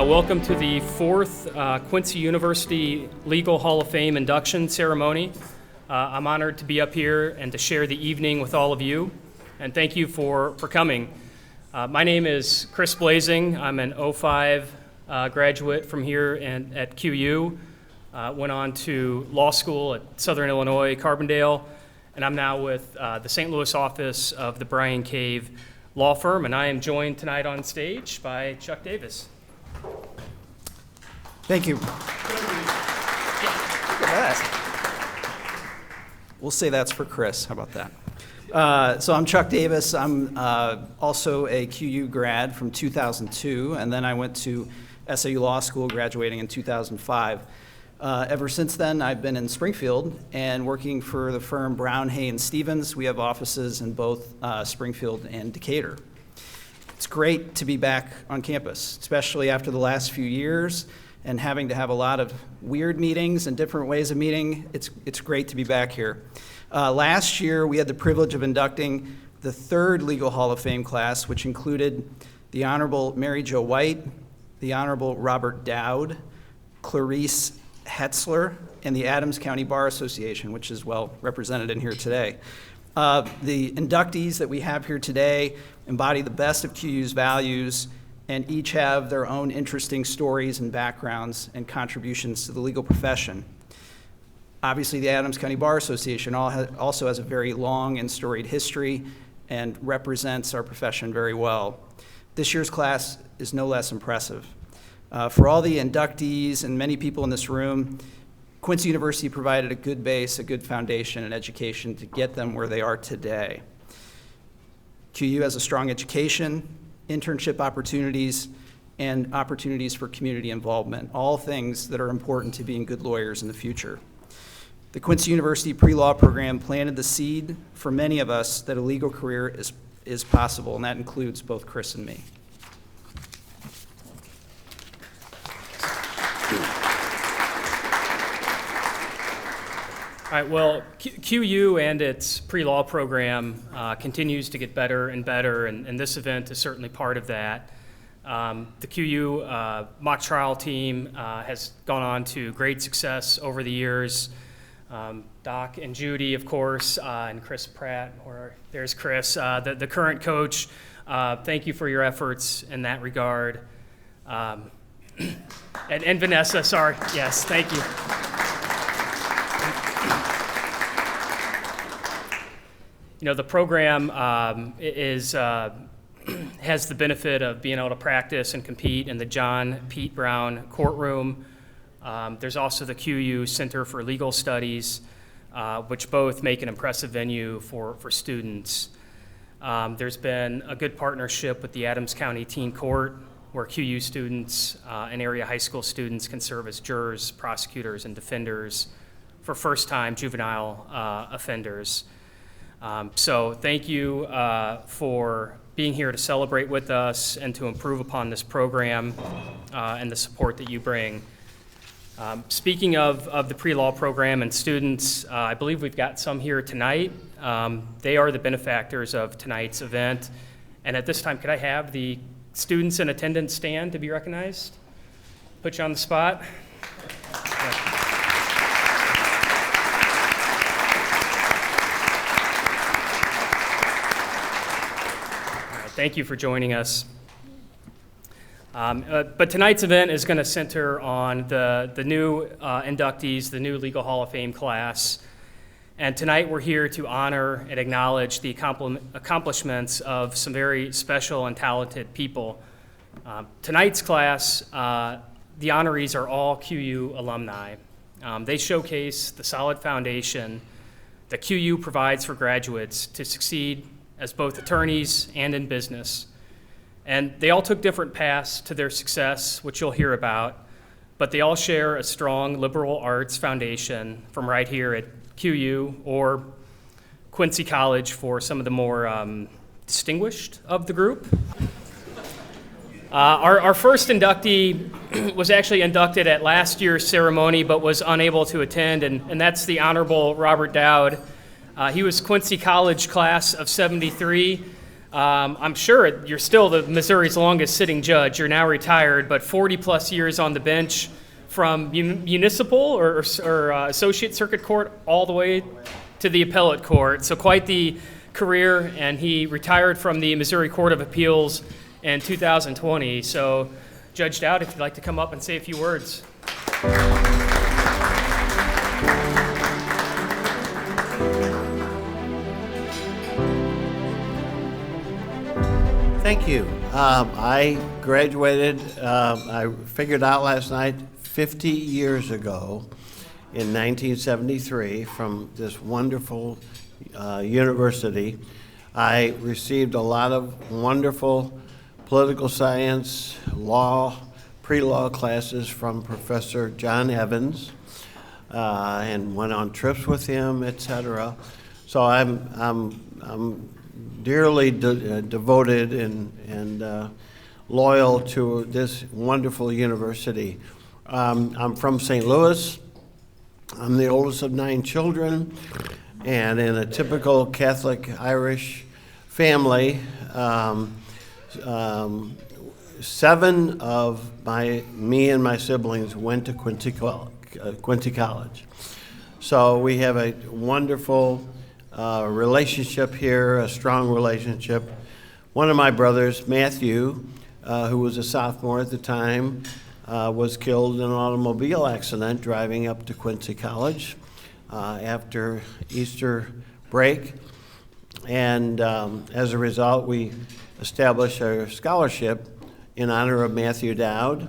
Welcome to the fourth Quincy University Legal Hall of Fame induction ceremony. I'm honored to be up here and to share the evening with all of you, and thank you for coming. My name is Chris Blazing. I'm an 05 graduate from here and at QU. Went on to law school at Southern Illinois, Carbondale, and I'm now with the St. Louis office of the Bryan Cave Law Firm, and I am joined tonight on stage by Chuck Davis. Thank you. Look at that. We'll say that's for Chris. How about that? So I'm Chuck Davis. I'm also a QU grad from 2002, and then I went to SAU Law School, graduating in 2005. Ever since then, I've been in Springfield and working for the firm Brown, Hay & Stevens. We have offices in both Springfield and Decatur. It's great to be back on campus, especially after the last few years and having to have a lot of weird meetings and different ways of meeting. It's great to be back here. Last year, we had the privilege of inducting the third Legal Hall of Fame class, which included the Honorable Mary Jo White, the Honorable Robert Dowd, Clarice Hetzler, and the Adams County Bar Association, which is well represented in here today. The inductees that we have here today embody the best of QU's values and each have their own interesting stories and backgrounds and contributions to the legal profession. Obviously, the Adams County Bar Association also has a very long and storied history and represents our profession very well. This year's class is no less impressive. For all the inductees and many people in this room, Quincy University provided a good base, a good foundation and education to get them where they are today. QU has a strong education, internship opportunities, and opportunities for community involvement, all things that are important to being good lawyers in the future. The Quincy University pre-law program planted the seed for many of us that a legal career is possible, and that includes both Chris and me. All right, well, QU and its pre-law program continues to get better and better, and this event is certainly part of that. The QU mock trial team has gone on to great success over the years. Doc and Judy, of course, and Chris Pratt, there's Chris, the current coach. Thank you for your efforts in that regard. And Vanessa, sorry, yes, thank you. You know, the program has the benefit of being able to practice and compete in the John Pete Brown courtroom. There's also the QU Center for Legal Studies, which both make an impressive venue for students. There's been a good partnership with the Adams County Teen Court, where QU students and area high school students can serve as jurors, prosecutors, and defenders for first-time juvenile offenders. So thank you for being here to celebrate with us and to improve upon this program and the support that you bring. Speaking of the pre-law program and students, I believe we've got some here tonight. They are the benefactors of tonight's event. And at this time, could I have the students in attendance stand to be recognized? Put you on the spot. Yeah. Thank you for joining us. But tonight's event is going to center on the new inductees, the new Legal Hall of Fame class. And tonight we're here to honor and acknowledge the accomplishments of some very special and talented people. Tonight's class, the honorees are all QU alumni. They showcase the solid foundation that QU provides for graduates to succeed as both attorneys and in business. And they all took different paths to their success, which you'll hear about, but they all share a strong liberal arts foundation from right here at QU or Quincy College for some of the more distinguished of the group. Our first inductee was actually inducted at last year's ceremony but was unable to attend, and that's the Honorable Robert Dowd. He was Quincy College class of 73. I'm sure you're still Missouri's longest sitting judge. You're now retired, but 40-plus years on the bench from municipal or associate circuit court all the way to the appellate court. So quite the career, and he retired from the Missouri Court of Appeals in 2020. So Judge Dowd, if you'd like to come up and say a few words. Thank you. I graduated, I figured out last night, 50 years ago in 1973 from this wonderful university. I received a lot of wonderful political science, law, pre-law classes from Professor John Evans, and went on trips with him, etc. So I'm dearly devoted and loyal to this wonderful university. I'm from St. Louis. I'm the oldest of 9 children, and in a typical Catholic Irish family, 7 of me and my siblings went to Quincy College. So we have a wonderful relationship here, a strong relationship. One of my brothers, Matthew, who was a sophomore at the time, was killed in an automobile accident driving up to Quincy College after Easter break. And as a result, we established a scholarship in honor of Matthew Dowd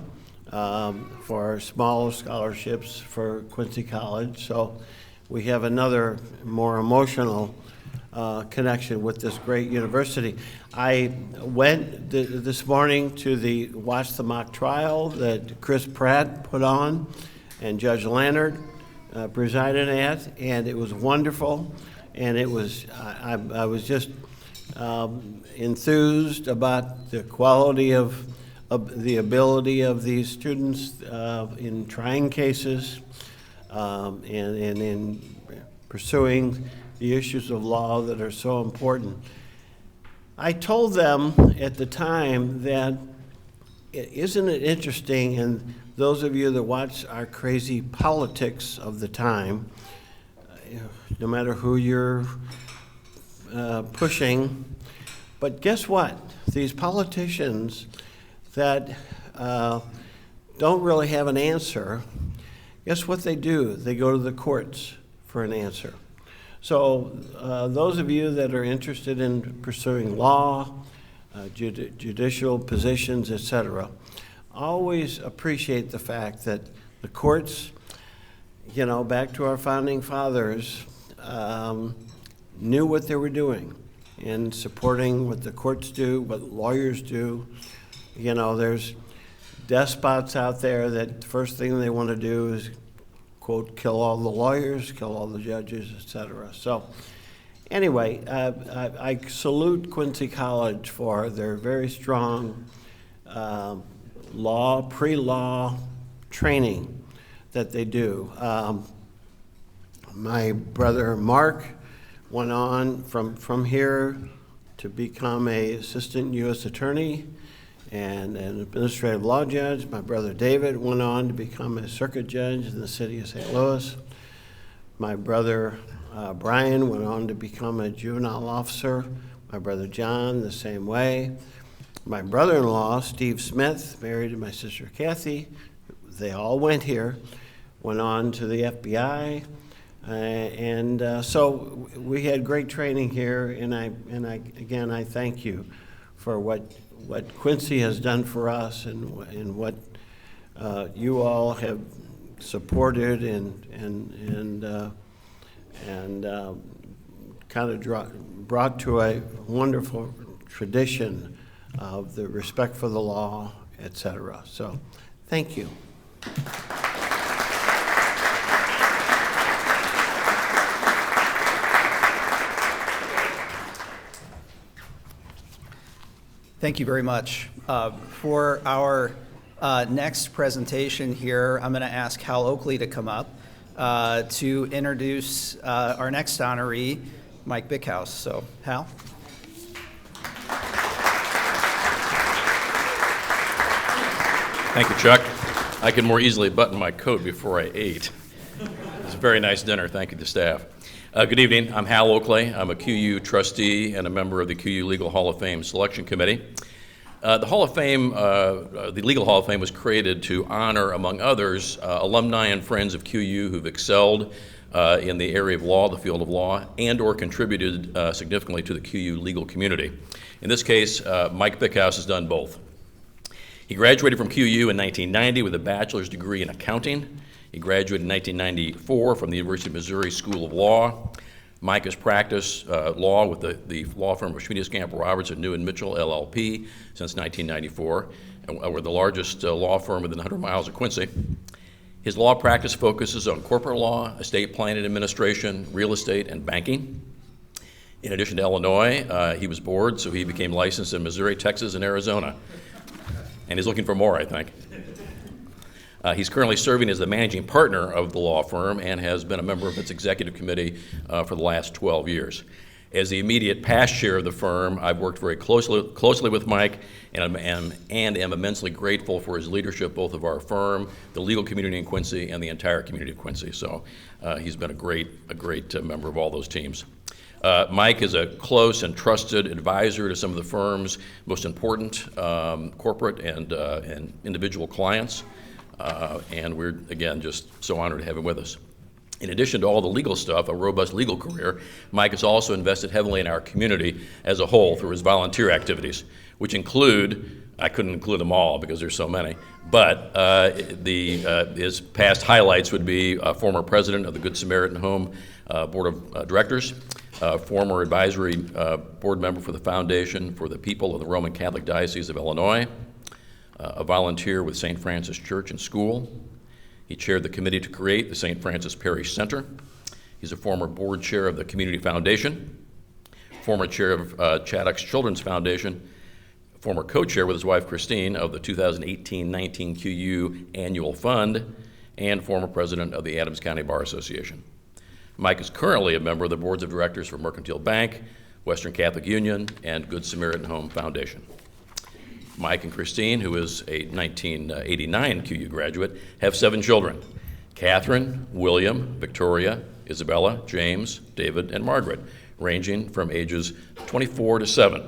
for small scholarships for Quincy College. So we have another more emotional connection with this great university. I went this morning to watch the mock trial that Chris Pratt put on and Judge Lannert presided at, and it was wonderful. And it was, I was just enthused about the quality of the ability of these students in trying cases and in pursuing the issues of law that are so important. I told them at the time that, isn't it interesting, and those of you that watch our crazy politics of the time, no matter who you're pushing, but guess what? These politicians that don't really have an answer, guess what they do? They go to the courts for an answer. So those of you that are interested in pursuing law, judicial positions, etc., always appreciate the fact that the courts, you know, back to our founding fathers, knew what they were doing in supporting what the courts do, what lawyers do. You know, there's despots out there that the first thing they want to do is, quote, kill all the lawyers, kill all the judges, etc. So anyway, I salute Quincy College for their very strong pre-law training that they do. My brother Mark went on from here to become an assistant U.S. attorney and an administrative law judge. My brother David went on to become a circuit judge in the city of St. Louis. My brother Brian went on to become a juvenile officer. My brother John, the same way. My brother-in-law, Steve Smith, married to my sister Kathy. They all went here, went on to the FBI. So we had great training here, and I thank you for what Quincy has done for us and what you all have supported and kind of brought to a wonderful tradition of the respect for the law, etc. So, thank you. Thank you very much. For our next presentation here, I'm going to ask Hal Oakley to come up to introduce our next honoree, Mike Bickhouse. So, Hal? Thank you, Chuck. I can more easily button my coat before I ate. It's a very nice dinner. Thank you to staff. Good evening. I'm Hal Oakley. I'm a QU trustee and a member of the QU Legal Hall of Fame Selection Committee. The Hall of Fame, the Legal Hall of Fame was created to honor, among others, alumni and friends of QU who've excelled in the area of law, the field of law, and or contributed significantly to the QU legal community. In this case, Mike Bickhouse has done both. He graduated from QU in 1990 with a bachelor's degree in accounting. He graduated in 1994 from the University of Missouri School of Law. Mike has practiced law with the law firm of Schmiedis, Gamble, Robertson, New and Mitchell, LLP, since 1994, and we're the largest law firm within 100 miles of Quincy. His law practice focuses on corporate law, estate planning administration, real estate, and banking. In addition to Illinois, he was board, so he became licensed in Missouri, Texas, and Arizona. And he's looking for more, I think. He's currently serving as the managing partner of the law firm and has been a member of its executive committee for the last 12 years. As the immediate past chair of the firm, I've worked very closely with Mike and am immensely grateful for his leadership, both of our firm, the legal community in Quincy, and the entire community of Quincy. So he's been a great member of all those teams. Mike is a close and trusted advisor to some of the firm's most important corporate and individual clients, and we're, again, just so honored to have him with us. In addition to all the legal stuff, a robust legal career, Mike has also invested heavily in our community as a whole through his volunteer activities, which include, I couldn't include them all because there's so many, but his past highlights would be former president of the Good Samaritan Home Board of Directors, former advisory board member for the Foundation for the People of the Roman Catholic Diocese of Illinois, a volunteer with St. Francis Church and School. He chaired the committee to create the St. Francis Parish Center. He's a former board chair of the Community Foundation, former chair of Chaddock's Children's Foundation, former co-chair with his wife Christine of the 2018-19 QU Annual Fund, and former president of the Adams County Bar Association. Mike is currently a member of the boards of directors for Mercantile Bank, Western Catholic Union, and Good Samaritan Home Foundation. Mike and Christine, who is a 1989 QU graduate, have 7 children: Catherine, William, Victoria, Isabella, James, David, and Margaret, ranging from ages 24 to 7,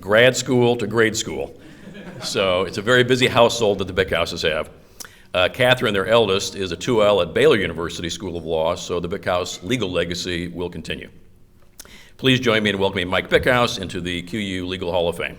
grad school to grade school. So it's a very busy household that the Bickhouses have. Catherine, their eldest, is a 2L at Baylor University School of Law, so the Bickhouse legal legacy will continue. Please join me in welcoming Mike Bickhouse into the QU Legal Hall of Fame.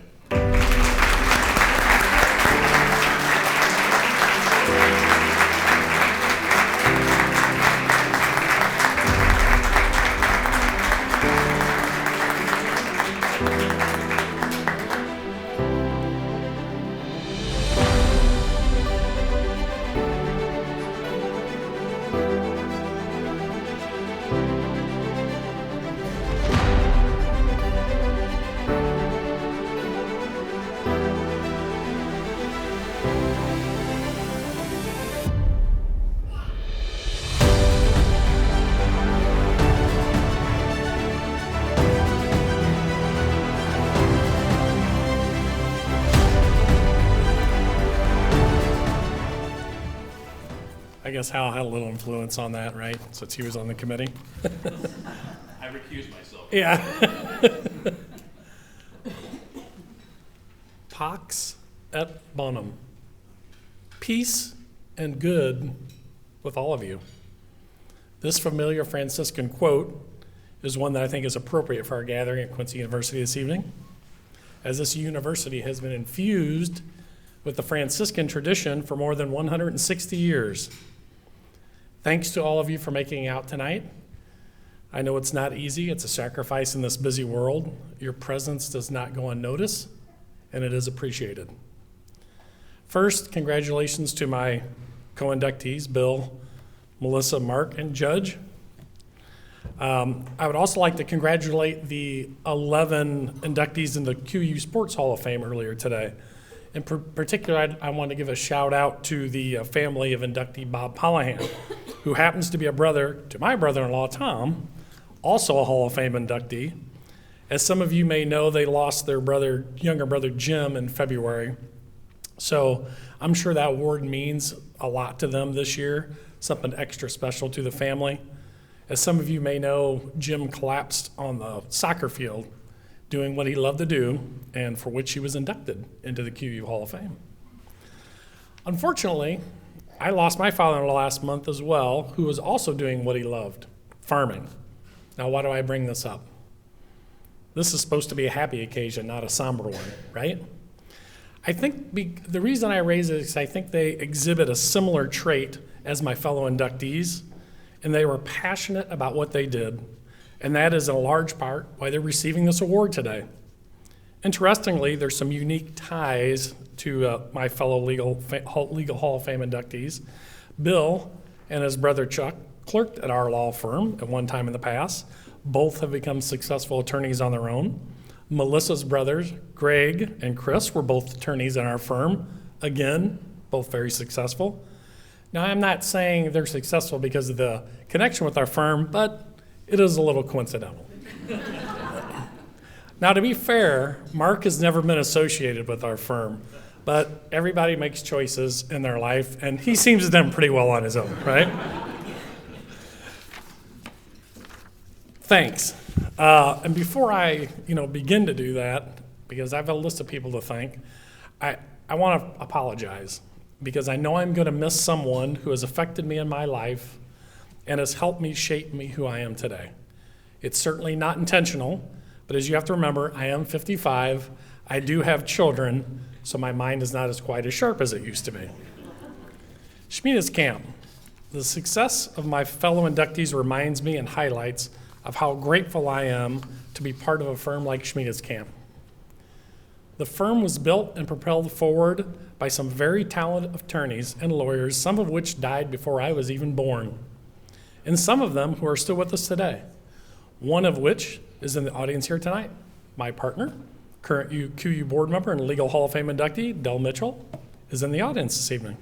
I guess Hal had a little influence on that, right? Since he was on the committee. I recuse myself. Yeah. Pax et bonum. Peace and good with all of you. This familiar Franciscan quote is one that I think is appropriate for our gathering at Quincy University this evening, as this university has been infused with the Franciscan tradition for more than 160 years. Thanks to all of you for making it out tonight. I know it's not easy. It's a sacrifice in this busy world. Your presence does not go unnoticed, and it is appreciated. First, congratulations to my co-inductees, Bill, Melissa, Mark, and Judge. I would also like to congratulate the 11 inductees in the QU Sports Hall of Fame earlier today. In particular, I want to give a shout out to the family of inductee Bob Pollahan, who happens to be a brother to my brother-in-law, Tom, also a Hall of Fame inductee. As some of you may know, they lost their younger brother, Jim, in February. So I'm sure that award means a lot to them this year, something extra special to the family. As some of you may know, Jim collapsed on the soccer field doing what he loved to do and for which he was inducted into the QU Hall of Fame. Unfortunately, I lost my father-in-law last month as well, who was also doing what he loved, farming. Now, why do I bring this up? This is supposed to be a happy occasion, not a somber one, right? I think the reason I raise it is I think they exhibit a similar trait as my fellow inductees, and they were passionate about what they did, and that is in a large part why they're receiving this award today. Interestingly, there's some unique ties to my fellow Legal Hall of Fame inductees. Bill and his brother Chuck clerked at our law firm at one time in the past. Both have become successful attorneys on their own. Melissa's brothers, Greg and Chris, were both attorneys in our firm. Again, both very successful. Now, I'm not saying they're successful because of the connection with our firm, but it is a little coincidental. Now, to be fair, Mark has never been associated with our firm, but everybody makes choices in their life, and he seems to have done pretty well on his own, right? Thanks. And before I, begin to do that, because I have a list of people to thank, I want to apologize because I know I'm going to miss someone who has affected me in my life and has helped me shape me who I am today. It's certainly not intentional, but as you have to remember, I am 55. I do have children, so my mind is not as quite as sharp as it used to be. Schmiedes Camp. The success of my fellow inductees reminds me and highlights of how grateful I am to be part of a firm like Schmiedes Camp. The firm was built and propelled forward by some very talented attorneys and lawyers, some of which died before I was even born, and some of them who are still with us today, one of which is in the audience here tonight. My partner, current QU board member and Legal Hall of Fame inductee, Del Mitchell, is in the audience this evening.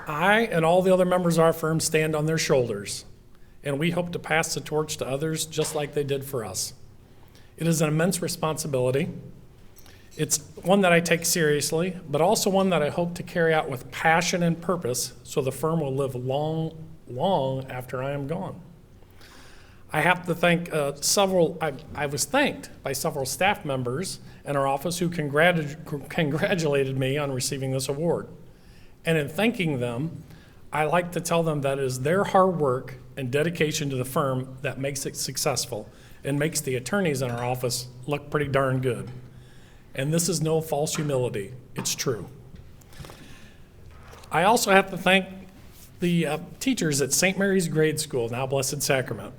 I and all the other members of our firm stand on their shoulders, and we hope to pass the torch to others just like they did for us. It is an immense responsibility. It's one that I take seriously, but also one that I hope to carry out with passion and purpose so the firm will live long, long after I am gone. I have to thank I was thanked by several staff members in our office who congratulated me on receiving this award. And in thanking them, I like to tell them that it is their hard work and dedication to the firm that makes it successful and makes the attorneys in our office look pretty darn good. And this is no false humility, it's true. I also have to thank the teachers at St. Mary's Grade School, now Blessed Sacrament.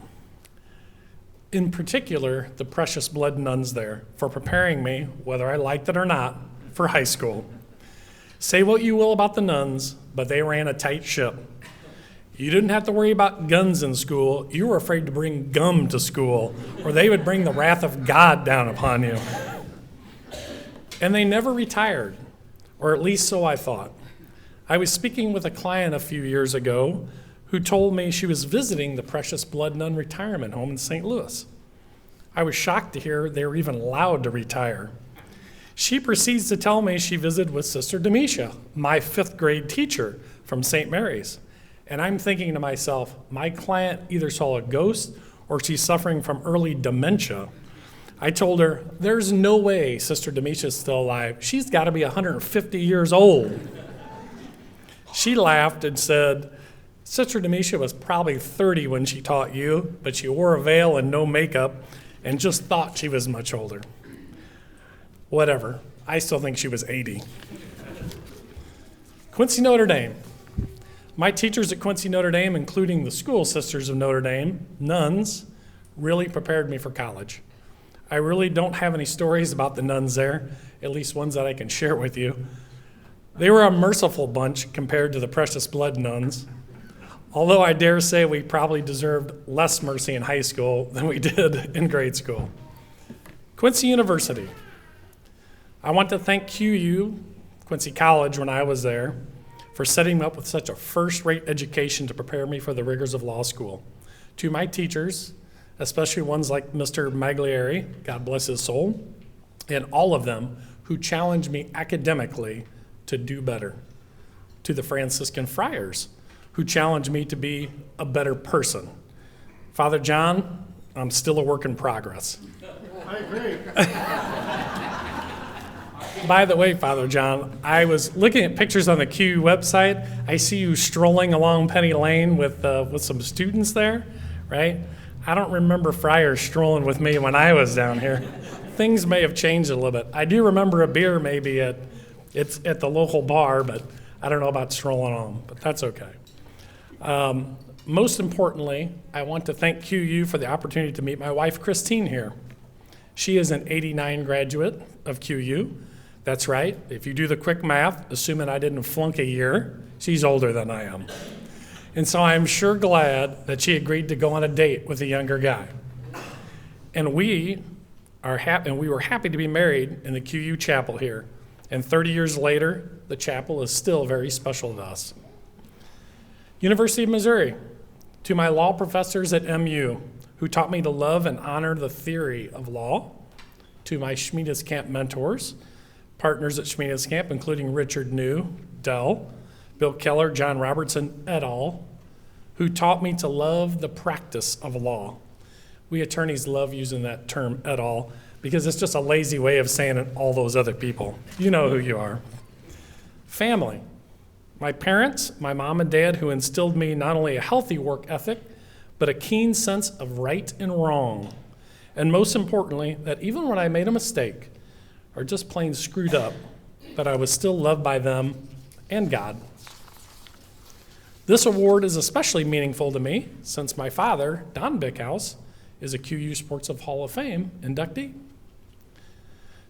In particular, the precious blood nuns there for preparing me, whether I liked it or not, for high school. Say what you will about the nuns, but they ran a tight ship. You didn't have to worry about guns in school. You were afraid to bring gum to school, or they would bring the wrath of God down upon you. And they never retired, or at least so I thought. I was speaking with a client a few years ago who told me she was visiting the Precious Blood Nun Retirement Home in St. Louis. I was shocked to hear they were even allowed to retire. She proceeds to tell me she visited with Sister Demetia, my 5th grade teacher from St. Mary's. And I'm thinking to myself, my client either saw a ghost or she's suffering from early dementia. I told her, there's no way Sister Demetia's still alive. She's got to be 150 years old. She laughed and said, Sister Demetia was probably 30 when she taught you, but she wore a veil and no makeup and just thought she was much older. Whatever, I still think she was 80. Quincy Notre Dame. My teachers at Quincy Notre Dame, including the School Sisters of Notre Dame, nuns, really prepared me for college. I really don't have any stories about the nuns there, at least ones that I can share with you. They were a merciful bunch compared to the Precious Blood nuns, although I dare say we probably deserved less mercy in high school than we did in grade school. Quincy University. I want to thank QU, Quincy College, when I was there, for setting me up with such a first-rate education to prepare me for the rigors of law school. To my teachers, especially ones like Mr. Magliari, God bless his soul, and all of them who challenged me academically to do better. To the Franciscan friars, who challenged me to be a better person. Father John, I'm still a work in progress. I agree. By the way, Father John, I was looking at pictures on the QU website. I see you strolling along Penny Lane with some students there, right? I don't remember friars strolling with me when I was down here. Things may have changed a little bit. I do remember a beer maybe at the local bar, but I don't know about strolling on, but that's okay. Most importantly, I want to thank QU for the opportunity to meet my wife, Christine, here. She is an '89 graduate of QU. That's right. If you do the quick math, assuming I didn't flunk a year, she's older than I am. And so I'm sure glad that she agreed to go on a date with a younger guy. And we were happy to be married in the QU chapel here. And 30 years later, the chapel is still very special to us. University of Missouri, to my law professors at MU, who taught me to love and honor the theory of law, to my Schmiedes Camp mentors, partners at Schmiedes Camp, including Richard New, Dell, Bill Keller, John Robertson, et al., who taught me to love the practice of law. We attorneys love using that term, et al., because it's just a lazy way of saying it, all those other people. You know who you are. Family. My parents, my mom and dad, who instilled me not only a healthy work ethic, but a keen sense of right and wrong. And most importantly, that even when I made a mistake or just plain screwed up, that I was still loved by them and God. This award is especially meaningful to me since my father, Don Bickhouse, is a QU Sports Hall of Fame inductee.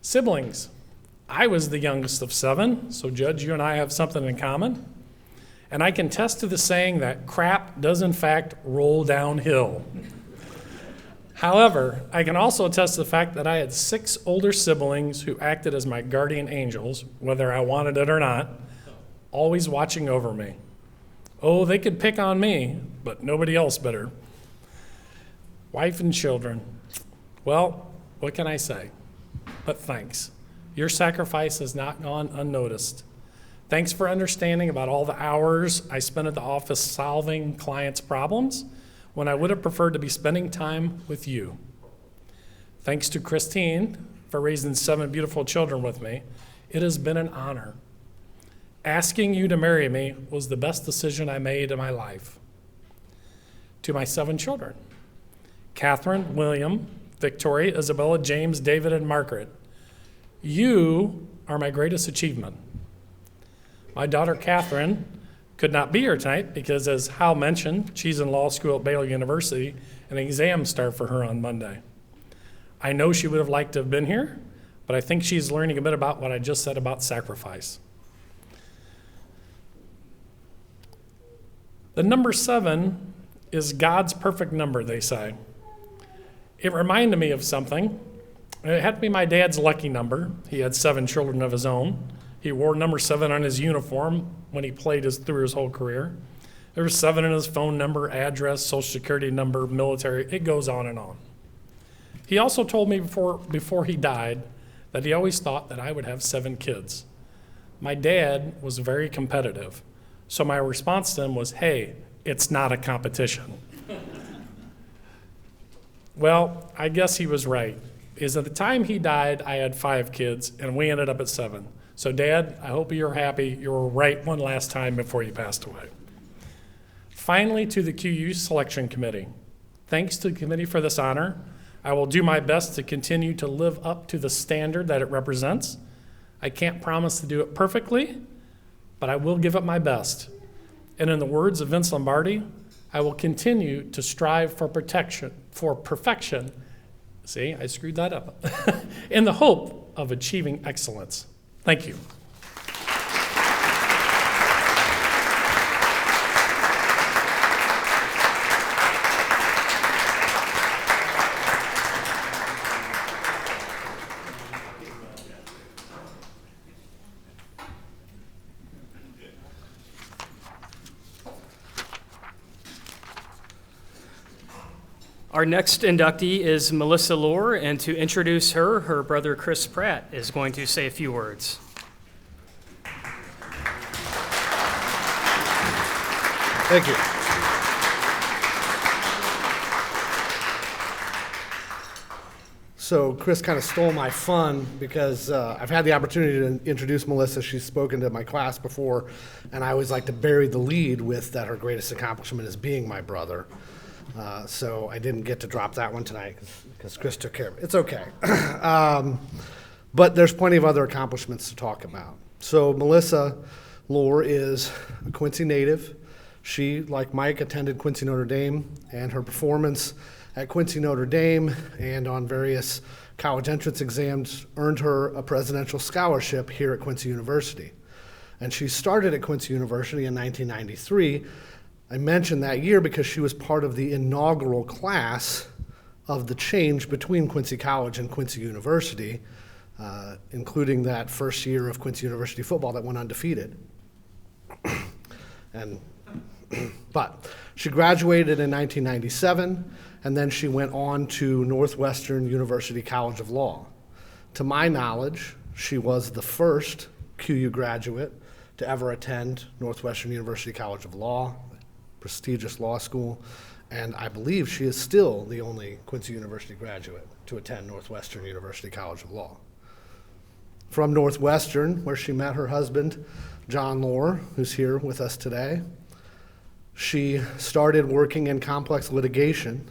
Siblings. I was the youngest of 7, so Judge, you and I have something in common. And I can attest to the saying that crap does in fact roll downhill. However, I can also attest to the fact that I had 6 older siblings who acted as my guardian angels, whether I wanted it or not, always watching over me. Oh, they could pick on me, but nobody else better. Wife and children. Well, what can I say? But thanks. Your sacrifice has not gone unnoticed. Thanks for understanding about all the hours I spent at the office solving clients' problems when I would have preferred to be spending time with you. Thanks to Christine for raising 7 beautiful children with me. It has been an honor. Asking you to marry me was the best decision I made in my life. To my 7 children, Catherine, William, Victoria, Isabella, James, David, and Margaret, you are my greatest achievement. My daughter, Catherine, could not be here tonight because, as Hal mentioned, she's in law school at Baylor University, and exams start for her on Monday. I know she would have liked to have been here, but I think she's learning a bit about what I just said about sacrifice. The number 7 is God's perfect number, they say. It reminded me of something. It had to be my dad's lucky number. He had 7 children of his own. He wore number 7 on his uniform when he played through his whole career. There was 7 in his phone number, address, social security number, military. It goes on and on. He also told me before he died that he always thought that I would have 7 kids. My dad was very competitive, so my response to him was, hey, it's not a competition. Well, I guess he was right. Is at the time he died, I had 5 kids, and we ended up at 7. So, Dad, I hope you're happy you were right one last time before you passed away. Finally, to the QU Selection Committee. Thanks to the committee for this honor. I will do my best to continue to live up to the standard that it represents. I can't promise to do it perfectly, but I will give it my best. And in the words of Vince Lombardi, I will continue to strive for perfection. See, I screwed that up. In the hope of achieving excellence. Thank you. Our next inductee is Melissa Lohr, and to introduce her, her brother Chris Pratt is going to say a few words. Thank you. So Chris kind of stole my fun because I've had the opportunity to introduce Melissa. She's spoken to my class before, and I always like to bury the lead with that her greatest accomplishment is being my brother. So I didn't get to drop that one tonight because Chris took care of it. It's okay. But there's plenty of other accomplishments to talk about. So Melissa Lohr is a Quincy native. She, like Mike, attended Quincy Notre Dame, and her performance at Quincy Notre Dame and on various college entrance exams earned her a presidential scholarship here at Quincy University. And she started at Quincy University in 1993. I mentioned that year because she was part of the inaugural class of the change between Quincy College and Quincy University, including that first year of Quincy University football that went undefeated. But she graduated in 1997, and then she went on to Northwestern University College of Law. To my knowledge, she was the first QU graduate to ever attend Northwestern University College of Law, prestigious law school, and I believe she is still the only Quincy University graduate to attend Northwestern University College of Law. From Northwestern, where she met her husband, John Lohr, who's here with us today, she started working in complex litigation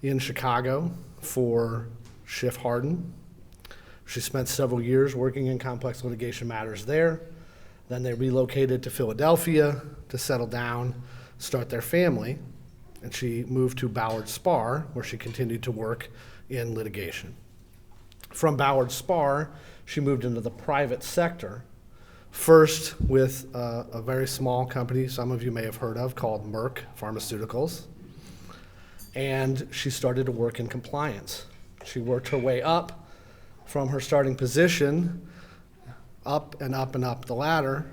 in Chicago for Schiff Hardin. She spent several years working in complex litigation matters there. Then they relocated to Philadelphia to settle down, start their family, and she moved to Ballard Spahr, where she continued to work in litigation. From Ballard Spahr, she moved into the private sector, first with a very small company some of you may have heard of called Merck Pharmaceuticals, and she started to work in compliance. She worked her way up from her starting position, up and up and up the ladder,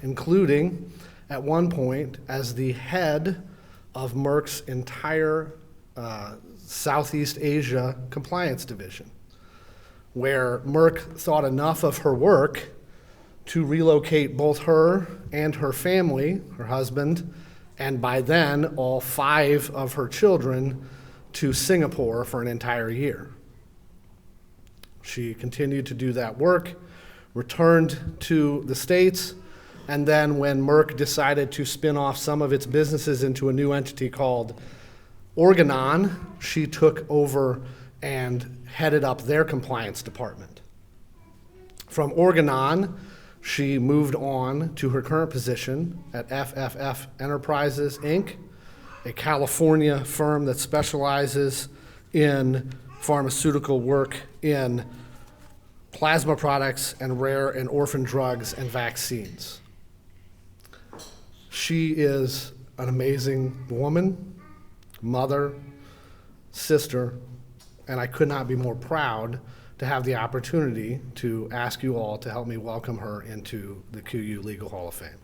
including at one point as the head of Merck's entire Southeast Asia compliance division, where Merck thought enough of her work to relocate both her and her family, her husband, and by then all 5 of her children to Singapore for an entire year. She continued to do that work, returned to the States, and then when Merck decided to spin off some of its businesses into a new entity called Organon, she took over and headed up their compliance department. From Organon, she moved on to her current position at FFF Enterprises, Inc., a California firm that specializes in pharmaceutical work in plasma products and rare and orphan drugs and vaccines. She is an amazing woman, mother, sister, and I could not be more proud to have the opportunity to ask you all to help me welcome her into the QU Legal Hall of Fame.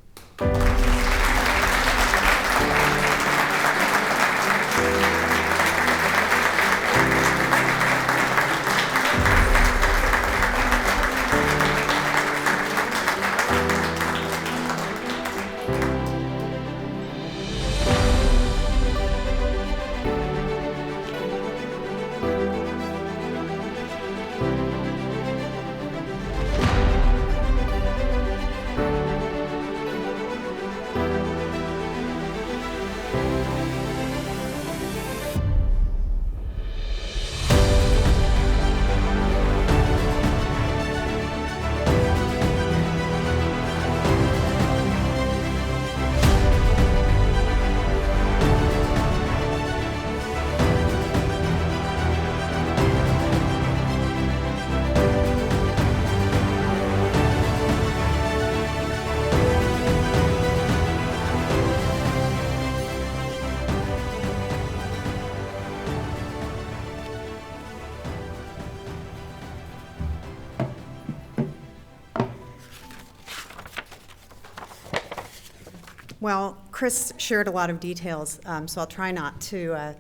Well, Chris shared a lot of details, so I'll try not to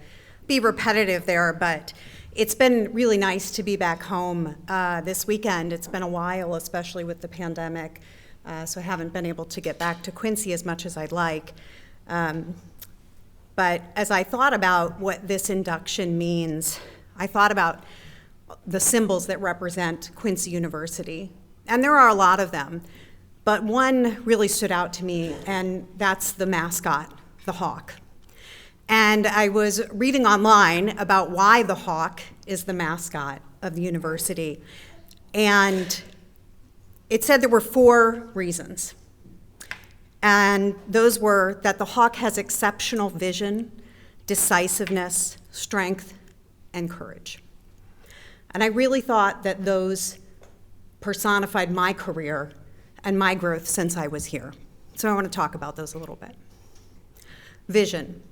be repetitive there, but it's been really nice to be back home this weekend. It's been a while, especially with the pandemic, so I haven't been able to get back to Quincy as much as I'd like. But as I thought about what this induction means, I thought about the symbols that represent Quincy University. And there are a lot of them, but one really stood out to me, and that's the mascot, the hawk. And I was reading online about why the hawk is the mascot of the university. And it said there were 4 reasons. And those were that the hawk has exceptional vision, decisiveness, strength, and courage. And I really thought that those personified my career and my growth since I was here. So I want to talk about those a little bit. Vision.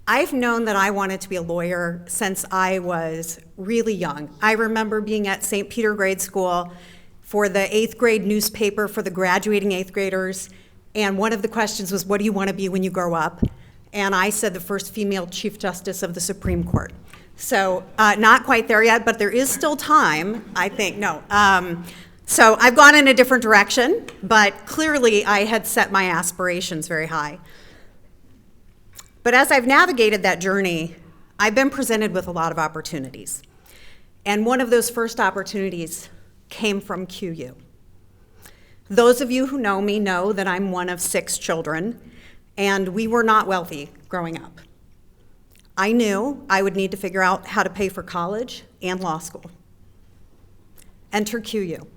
I've known that I wanted to be a lawyer since I was really young. I remember being at St. Peter Grade School for the 8th grade newspaper for the graduating 8th graders, and one of the questions was, what do you want to be when you grow up? And I said the first female Chief Justice of the Supreme Court. So not quite there yet, but there is still time, I think. No. So I've gone in a different direction, but clearly I had set my aspirations very high. But as I've navigated that journey, I've been presented with a lot of opportunities. And one of those first opportunities came from QU. Those of you who know me know that I'm one of 6 children, and we were not wealthy growing up. I knew I would need to figure out how to pay for college and law school. Enter QU.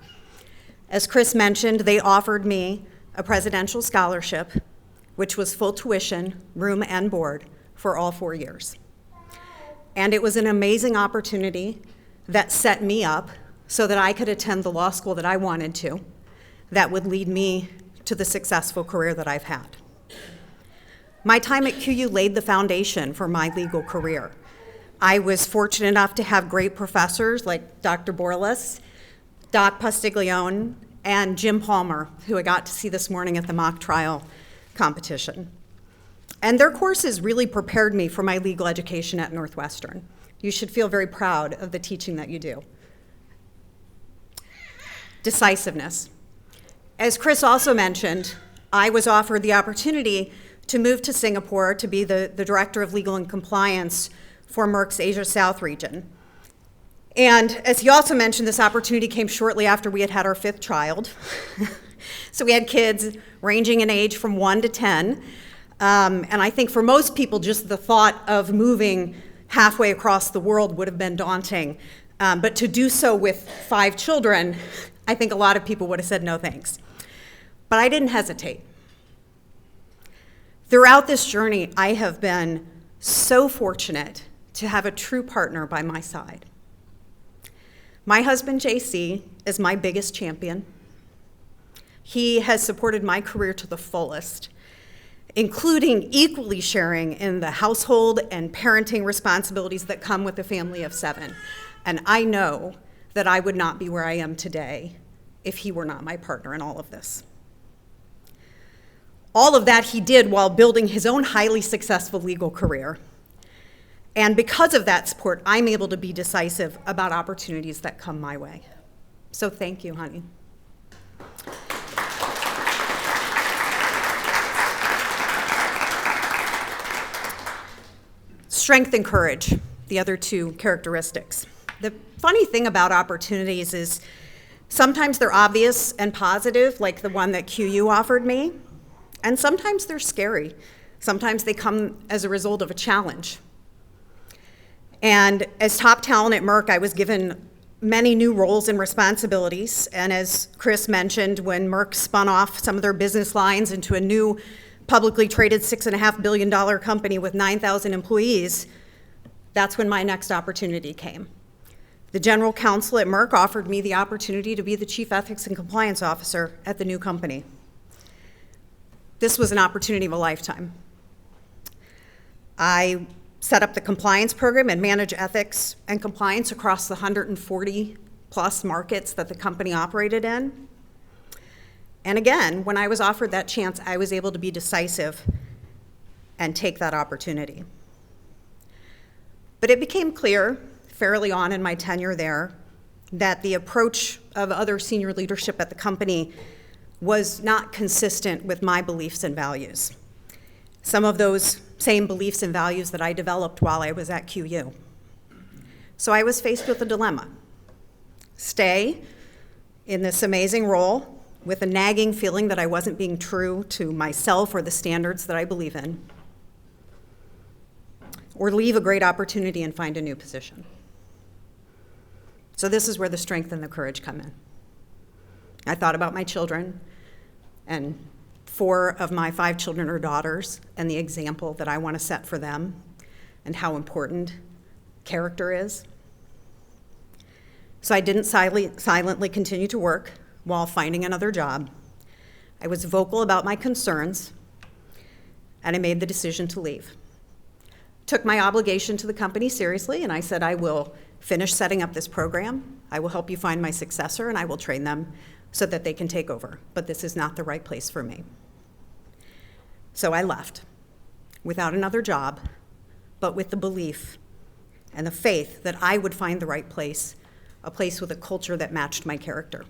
As Chris mentioned, they offered me a presidential scholarship, which was full tuition, room and board, for all 4 years. And it was an amazing opportunity that set me up so that I could attend the law school that I wanted to, that would lead me to the successful career that I've had. My time at QU laid the foundation for my legal career. I was fortunate enough to have great professors like Dr. Borlas, Doc Pastiglione, and Jim Palmer, who I got to see this morning at the mock trial competition. And their courses really prepared me for my legal education at Northwestern. You should feel very proud of the teaching that you do. Decisiveness. As Chris also mentioned, I was offered the opportunity to move to Singapore to be the Director of Legal and Compliance for Merck's Asia South region. And as he also mentioned, this opportunity came shortly after we had had our 5th child. So we had kids ranging in age from 1 to 10. And I think for most people, just the thought of moving halfway across the world would have been daunting. But to do so with 5 children, I think a lot of people would have said no thanks. But I didn't hesitate. Throughout this journey, I have been so fortunate to have a true partner by my side. My husband, JC, is my biggest champion. He has supported my career to the fullest, including equally sharing in the household and parenting responsibilities that come with a family of 7. And I know that I would not be where I am today if he were not my partner in all of this. All of that he did while building his own highly successful legal career. And because of that support, I'm able to be decisive about opportunities that come my way. So thank you, honey. Strength and courage, the other 2 characteristics. The funny thing about opportunities is sometimes they're obvious and positive, like the one that QU offered me, and sometimes they're scary. Sometimes they come as a result of a challenge. And as top talent at Merck, I was given many new roles and responsibilities. And as Chris mentioned, when Merck spun off some of their business lines into a new publicly traded $6.5 billion company with 9,000 employees, that's when my next opportunity came. The general counsel at Merck offered me the opportunity to be the chief ethics and compliance officer at the new company. This was an opportunity of a lifetime. I set up the compliance program and manage ethics and compliance across the 140 plus markets that the company operated in. And again, when I was offered that chance, I was able to be decisive and take that opportunity. But it became clear fairly on in my tenure there that the approach of other senior leadership at the company was not consistent with my beliefs and values. Some of those same beliefs and values that I developed while I was at QU. So I was faced with a dilemma. Stay in this amazing role with a nagging feeling that I wasn't being true to myself or the standards that I believe in, or leave a great opportunity and find a new position. So this is where the strength and the courage come in. I thought about my children, and 4 of my 5 children are daughters, and the example that I want to set for them, and how important character is. So I didn't silently continue to work while finding another job. I was vocal about my concerns, and I made the decision to leave. Took my obligation to the company seriously, and I said, I will finish setting up this program, I will help you find my successor, and I will train them so that they can take over. But this is not the right place for me. So I left without another job, but with the belief and the faith that I would find the right place, a place with a culture that matched my character.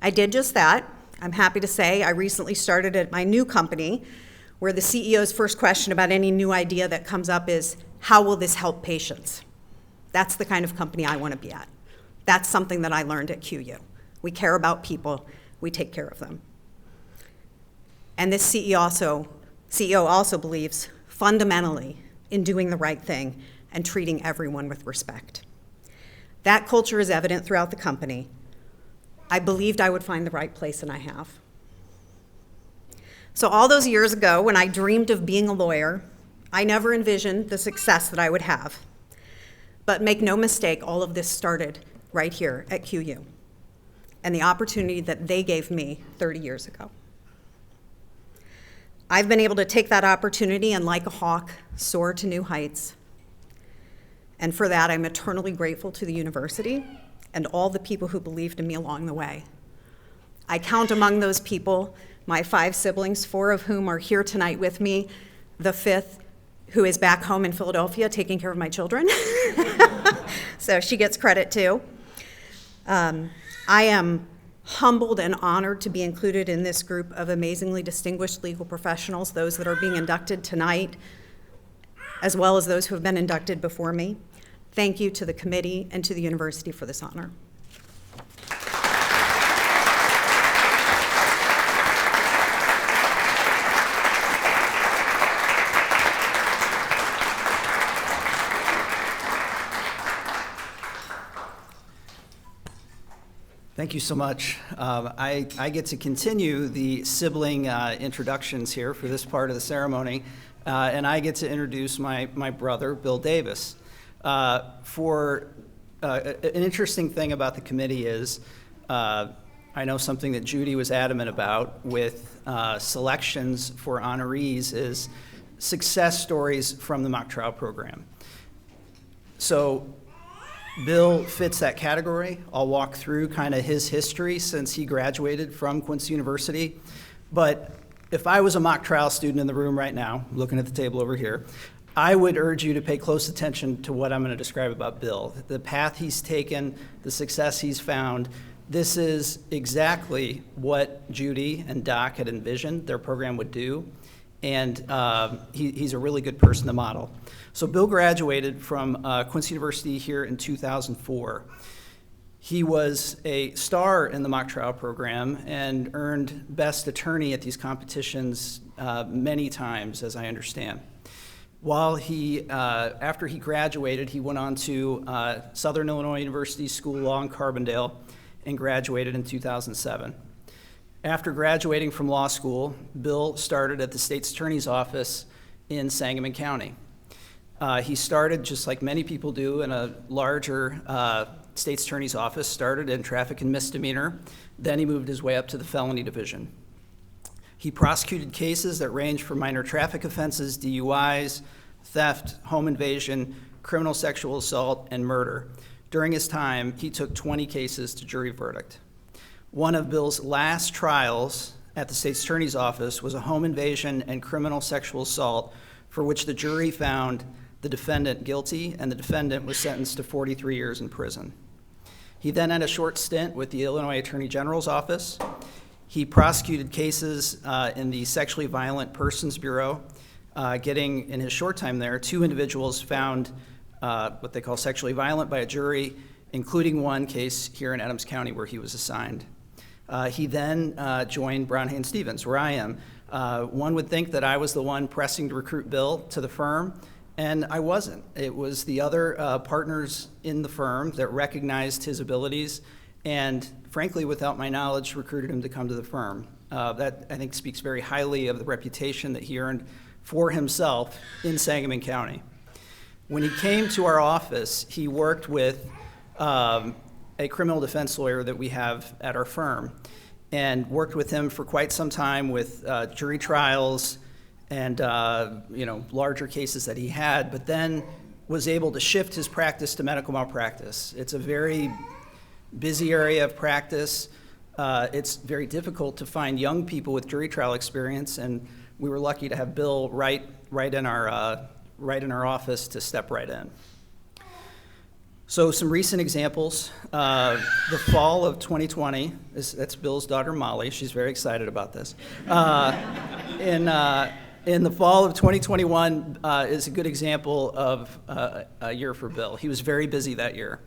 I did just that. I'm happy to say I recently started at my new company, where the CEO's first question about any new idea that comes up is, how will this help patients? That's the kind of company I want to be at. That's something that I learned at QU. We care about people, we take care of them. And this CEO also believes fundamentally in doing the right thing and treating everyone with respect. That culture is evident throughout the company. I believed I would find the right place, and I have. So all those years ago, when I dreamed of being a lawyer, I never envisioned the success that I would have. But make no mistake, all of this started right here at QU, and the opportunity that they gave me 30 years ago. I've been able to take that opportunity and, like a hawk, soar to new heights. And for that, I'm eternally grateful to the university and all the people who believed in me along the way. I count among those people my 5 siblings, 4 of whom are here tonight with me, the 5th, who is back home in Philadelphia taking care of my children. So she gets credit too. I am humbled and honored to be included in this group of amazingly distinguished legal professionals, those that are being inducted tonight, as well as those who have been inducted before me. Thank you to the committee and to the university for this honor. Thank you so much. I get to continue the sibling introductions here for this part of the ceremony, and I get to introduce my brother, Bill Davis. An interesting thing about the committee is, I know something that Judy was adamant about with selections for honorees is success stories from the mock trial program. So Bill fits that category. I'll walk through kind of his history since he graduated from Quincy University. But if I was a mock trial student in the room right now, looking at the table over here, I would urge you to pay close attention to what I'm going to describe about Bill. The path he's taken, the success he's found. This is exactly what Judy and Doc had envisioned their program would do. And he's a really good person to model. So Bill graduated from Quincy University here in 2004. He was a star in the mock trial program and earned best attorney at these competitions many times, as I understand. After he graduated, he went on to Southern Illinois University School of Law in Carbondale and graduated in 2007. After graduating from law school, Bill started at the state's attorney's office in Sangamon County. He started, just like many people do, in a larger state's attorney's office, started in traffic and misdemeanor, then he moved his way up to the felony division. He prosecuted cases that range from minor traffic offenses, DUIs, theft, home invasion, criminal sexual assault, and murder. During his time, he took 20 cases to jury verdict. One of Bill's last trials at the state's attorney's office was a home invasion and criminal sexual assault for which the jury found the defendant guilty, and the defendant was sentenced to 43 years in prison. He then had a short stint with the Illinois Attorney General's office. He prosecuted cases in the Sexually Violent Persons Bureau, getting, in his short time there, 2 individuals found what they call sexually violent by a jury, including one case here in Adams County where he was assigned. He then joined Brown Haynes Stevens, where I am. One would think that I was the one pressing to recruit Bill to the firm, and I wasn't. It was the other partners in the firm that recognized his abilities and, frankly, without my knowledge, recruited him to come to the firm. That, I think, speaks very highly of the reputation that he earned for himself in Sangamon County. When he came to our office, he worked with a criminal defense lawyer that we have at our firm, and worked with him for quite some time with jury trials and larger cases that he had, but then was able to shift his practice to medical malpractice. It's a very busy area of practice. It's very difficult to find young people with jury trial experience, and we were lucky to have Bill right in our office to step right in. So some recent examples. The fall of 2020, that's Bill's daughter Molly. She's very excited about this. In the fall of 2021 is a good example of a year for Bill. He was very busy that year.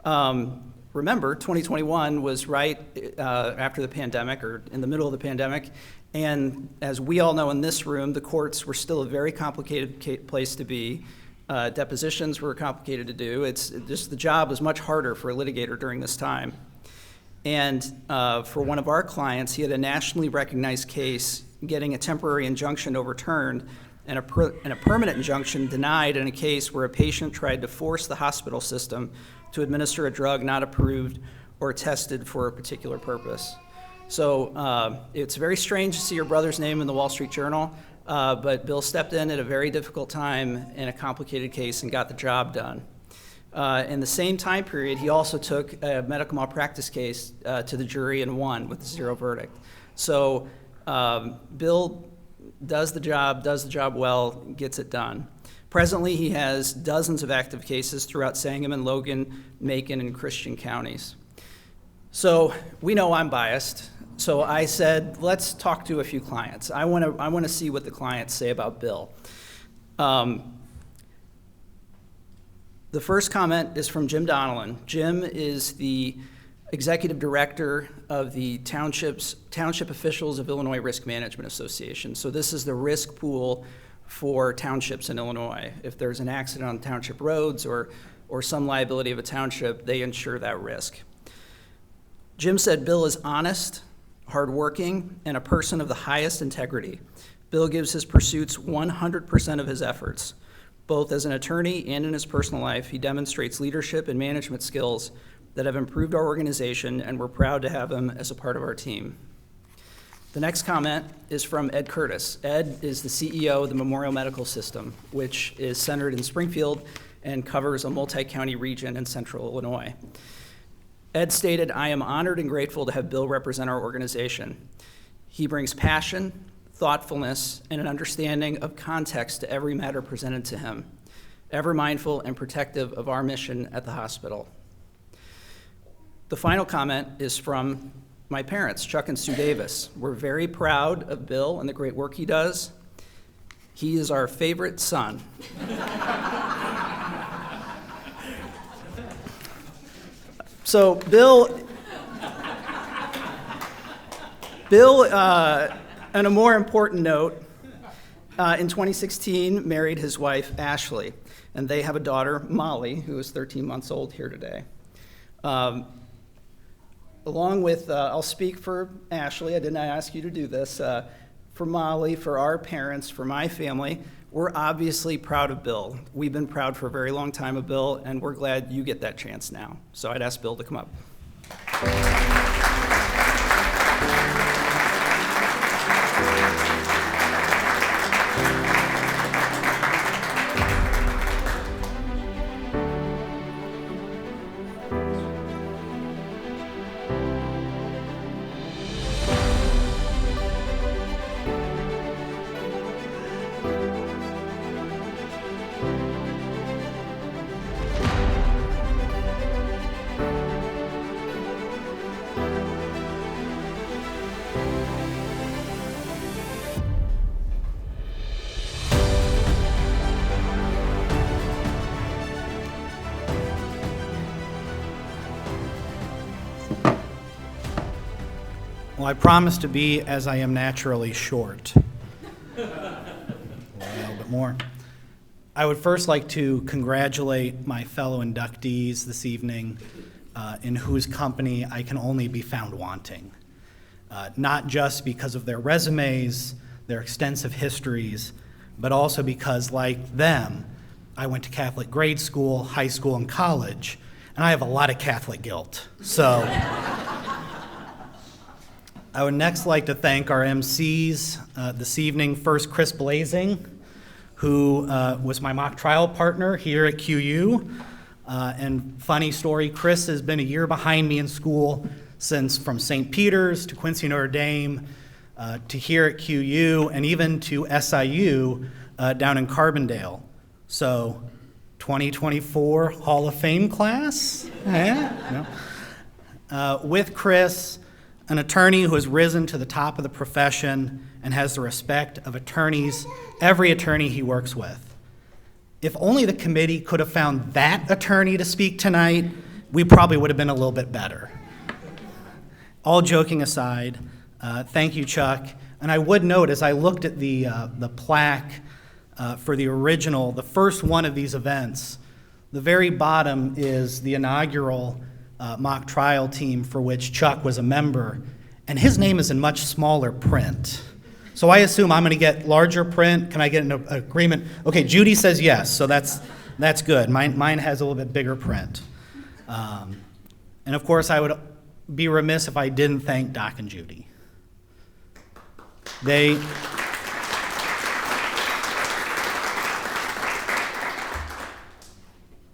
Remember, 2021 was right after the pandemic, or in the middle of the pandemic, and as we all know in this room, the courts were still a very complicated place to be. Depositions were complicated to do. It's just the job was much harder for a litigator during this time. And for one of our clients, he had a nationally recognized case getting a temporary injunction overturned and a permanent injunction denied in a case where a patient tried to force the hospital system to administer a drug not approved or tested for a particular purpose. So it's very strange to see your brother's name in the Wall Street Journal. But Bill stepped in at a very difficult time in a complicated case and got the job done. In the same time period, he also took a medical malpractice case to the jury and won with a 0 verdict. So Bill does the job well, gets it done. Presently, he has dozens of active cases throughout Sangamon, Logan, Macon, and Christian counties. So we know I'm biased. So I said, let's talk to a few clients. I want to see what the clients say about Bill. The first comment is from Jim Donnellan. Jim is the executive director of the Township Officials of Illinois Risk Management Association. So this is the risk pool for townships in Illinois. If there's an accident on township roads or some liability of a township, they insure that risk. Jim said Bill is honest, hardworking, and a person of the highest integrity. Bill gives his pursuits 100% of his efforts. Both as an attorney and in his personal life, he demonstrates leadership and management skills that have improved our organization, and we're proud to have him as a part of our team. The next comment is from Ed Curtis. Ed is the CEO of the Memorial Medical System, which is centered in Springfield and covers a multi-county region in central Illinois. Ed stated, "I am honored and grateful to have Bill represent our organization. He brings passion, thoughtfulness, and an understanding of context to every matter presented to him, ever mindful and protective of our mission at the hospital." The final comment is from my parents, Chuck and Sue Davis. We're very proud of Bill and the great work he does. He is our favorite son. So Bill, on a more important note, in 2016 married his wife Ashley, and they have a daughter, Molly, who is 13 months old here today. Along with, I'll speak for Ashley, I did not ask you to do this, for Molly, for our parents, for my family, we're obviously proud of Bill. We've been proud for a very long time of Bill, and we're glad you get that chance now. So I'd ask Bill to come up. Well, I promise to be as I am naturally short. A little bit more. I would first like to congratulate my fellow inductees this evening, in whose company I can only be found wanting. Not just because of their resumes, their extensive histories, but also because, like them, I went to Catholic grade school, high school, and college, and I have a lot of Catholic guilt. So I would next like to thank our MCs this evening. First, Chris Blazing, who was my mock trial partner here at QU. And funny story, Chris has been a year behind me in school since from St. Peter's to Quincy Notre Dame to here at QU and even to SIU down in Carbondale. So 2024 Hall of Fame class? No. With Chris, an attorney who has risen to the top of the profession and has the respect of attorneys, every attorney he works with. If only the committee could have found that attorney to speak tonight, we probably would have been a little bit better. All joking aside, thank you, Chuck. And I would note, as I looked at the plaque for the original, the first one of these events, the very bottom is the inaugural mock trial team for which Chuck was a member, and his name is in much smaller print. So I assume I'm going to get larger print. Can I get an agreement? Okay, Judy says yes, so that's good. Mine has a little bit bigger print. And of course, I would be remiss if I didn't thank Doc and Judy.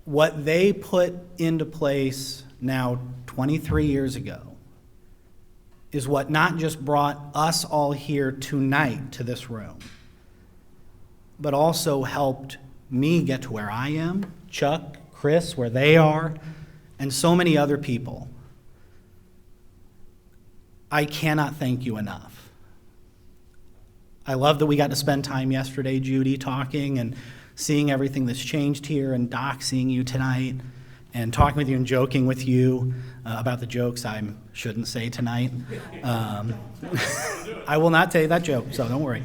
What they put into place now 23 years ago is what not just brought us all here tonight to this room, but also helped me get to where I am, Chuck, Chris, where they are, and so many other people. I cannot thank you enough. I love that we got to spend time yesterday, Judy, talking and seeing everything that's changed here, and Doc seeing you tonight, and talking with you and joking with you about the jokes I shouldn't say tonight. I will not tell you that joke, so don't worry.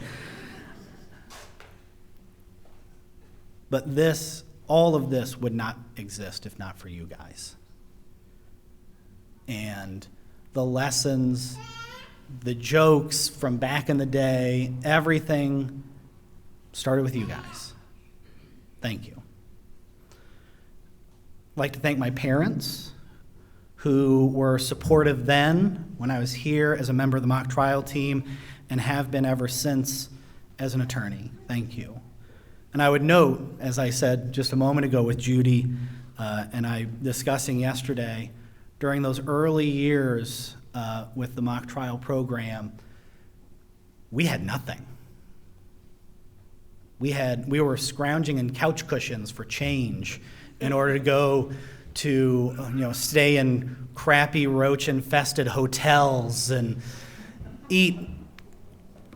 But all of this would not exist if not for you guys. And the lessons, the jokes from back in the day, everything started with you guys. Thank you. I'd like to thank my parents, who were supportive then when I was here as a member of the mock trial team and have been ever since as an attorney. Thank you. And I would note, as I said just a moment ago with Judy and I discussing yesterday, during those early years with the mock trial program, we had nothing. We were scrounging in couch cushions for change in order to go to, stay in crappy roach-infested hotels and eat,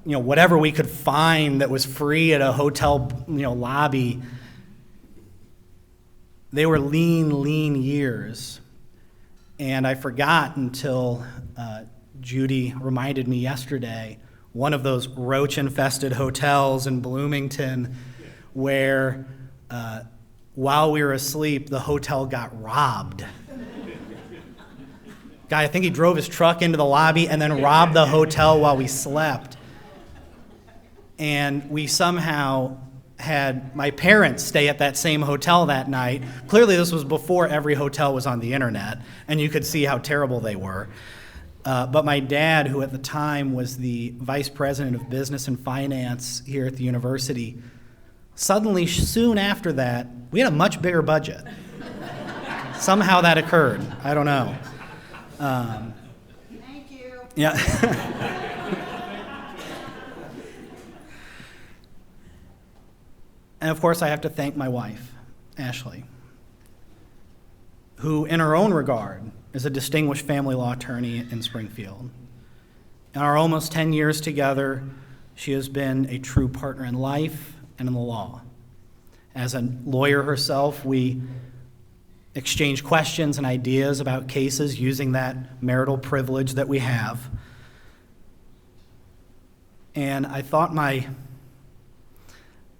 whatever we could find that was free at a hotel, lobby. They were lean years. And I forgot until Judy reminded me yesterday, one of those roach-infested hotels in Bloomington where while we were asleep, the hotel got robbed. Guy, I think he drove his truck into the lobby and then robbed the hotel while we slept. And we somehow had my parents stay at that same hotel that night. Clearly, this was before every hotel was on the internet, and you could see how terrible they were. But my dad, who at the time was the vice president of business and finance here at the university, suddenly, soon after that, we had a much bigger budget. Somehow that occurred. I don't know. Thank you. Yeah. And of course, I have to thank my wife, Ashley, who, in her own regard, is a distinguished family law attorney in Springfield. In our almost 10 years together, she has been a true partner in life and in the law. As a lawyer herself, we exchange questions and ideas about cases using that marital privilege that we have. And I thought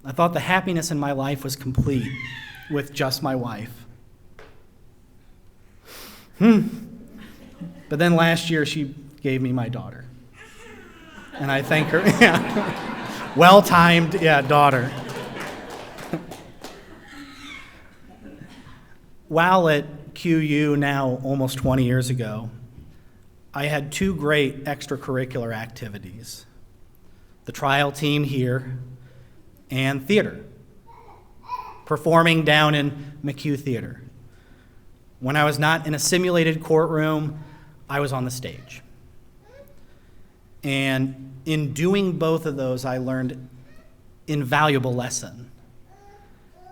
the happiness in my life was complete with just my wife. But then last year she gave me my daughter. And I thank her. Yeah. Well-timed, yeah, daughter. While at QU now almost 20 years ago, I had two great extracurricular activities: the trial team here and theater, performing down in McHugh Theater. When I was not in a simulated courtroom, I was on the stage. And in doing both of those, I learned invaluable lesson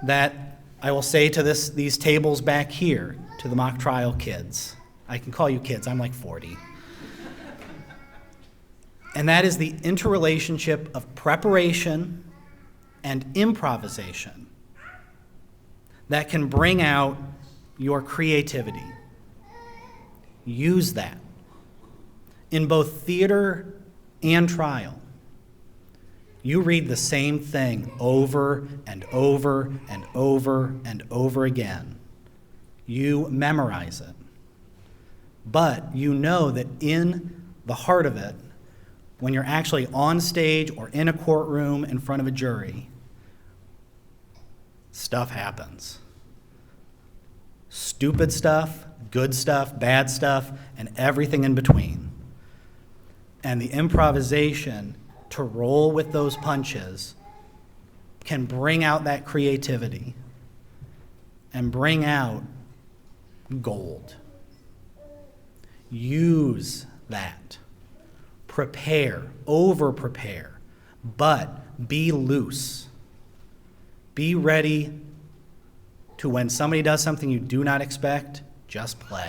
that I will say to these tables back here, to the mock trial kids. I can call you kids, I'm like 40. And that is the interrelationship of preparation and improvisation that can bring out your creativity. Use that in both theater and trial. You read the same thing over and over and over and over again. You memorize it. But you know that in the heart of it, when you're actually on stage or in a courtroom in front of a jury, stuff happens. Stupid stuff, good stuff, bad stuff, and everything in between. And the improvisation to roll with those punches can bring out that creativity and bring out gold. Use that. Prepare, over-prepare, but be loose. Be ready to, when somebody does something you do not expect, just play.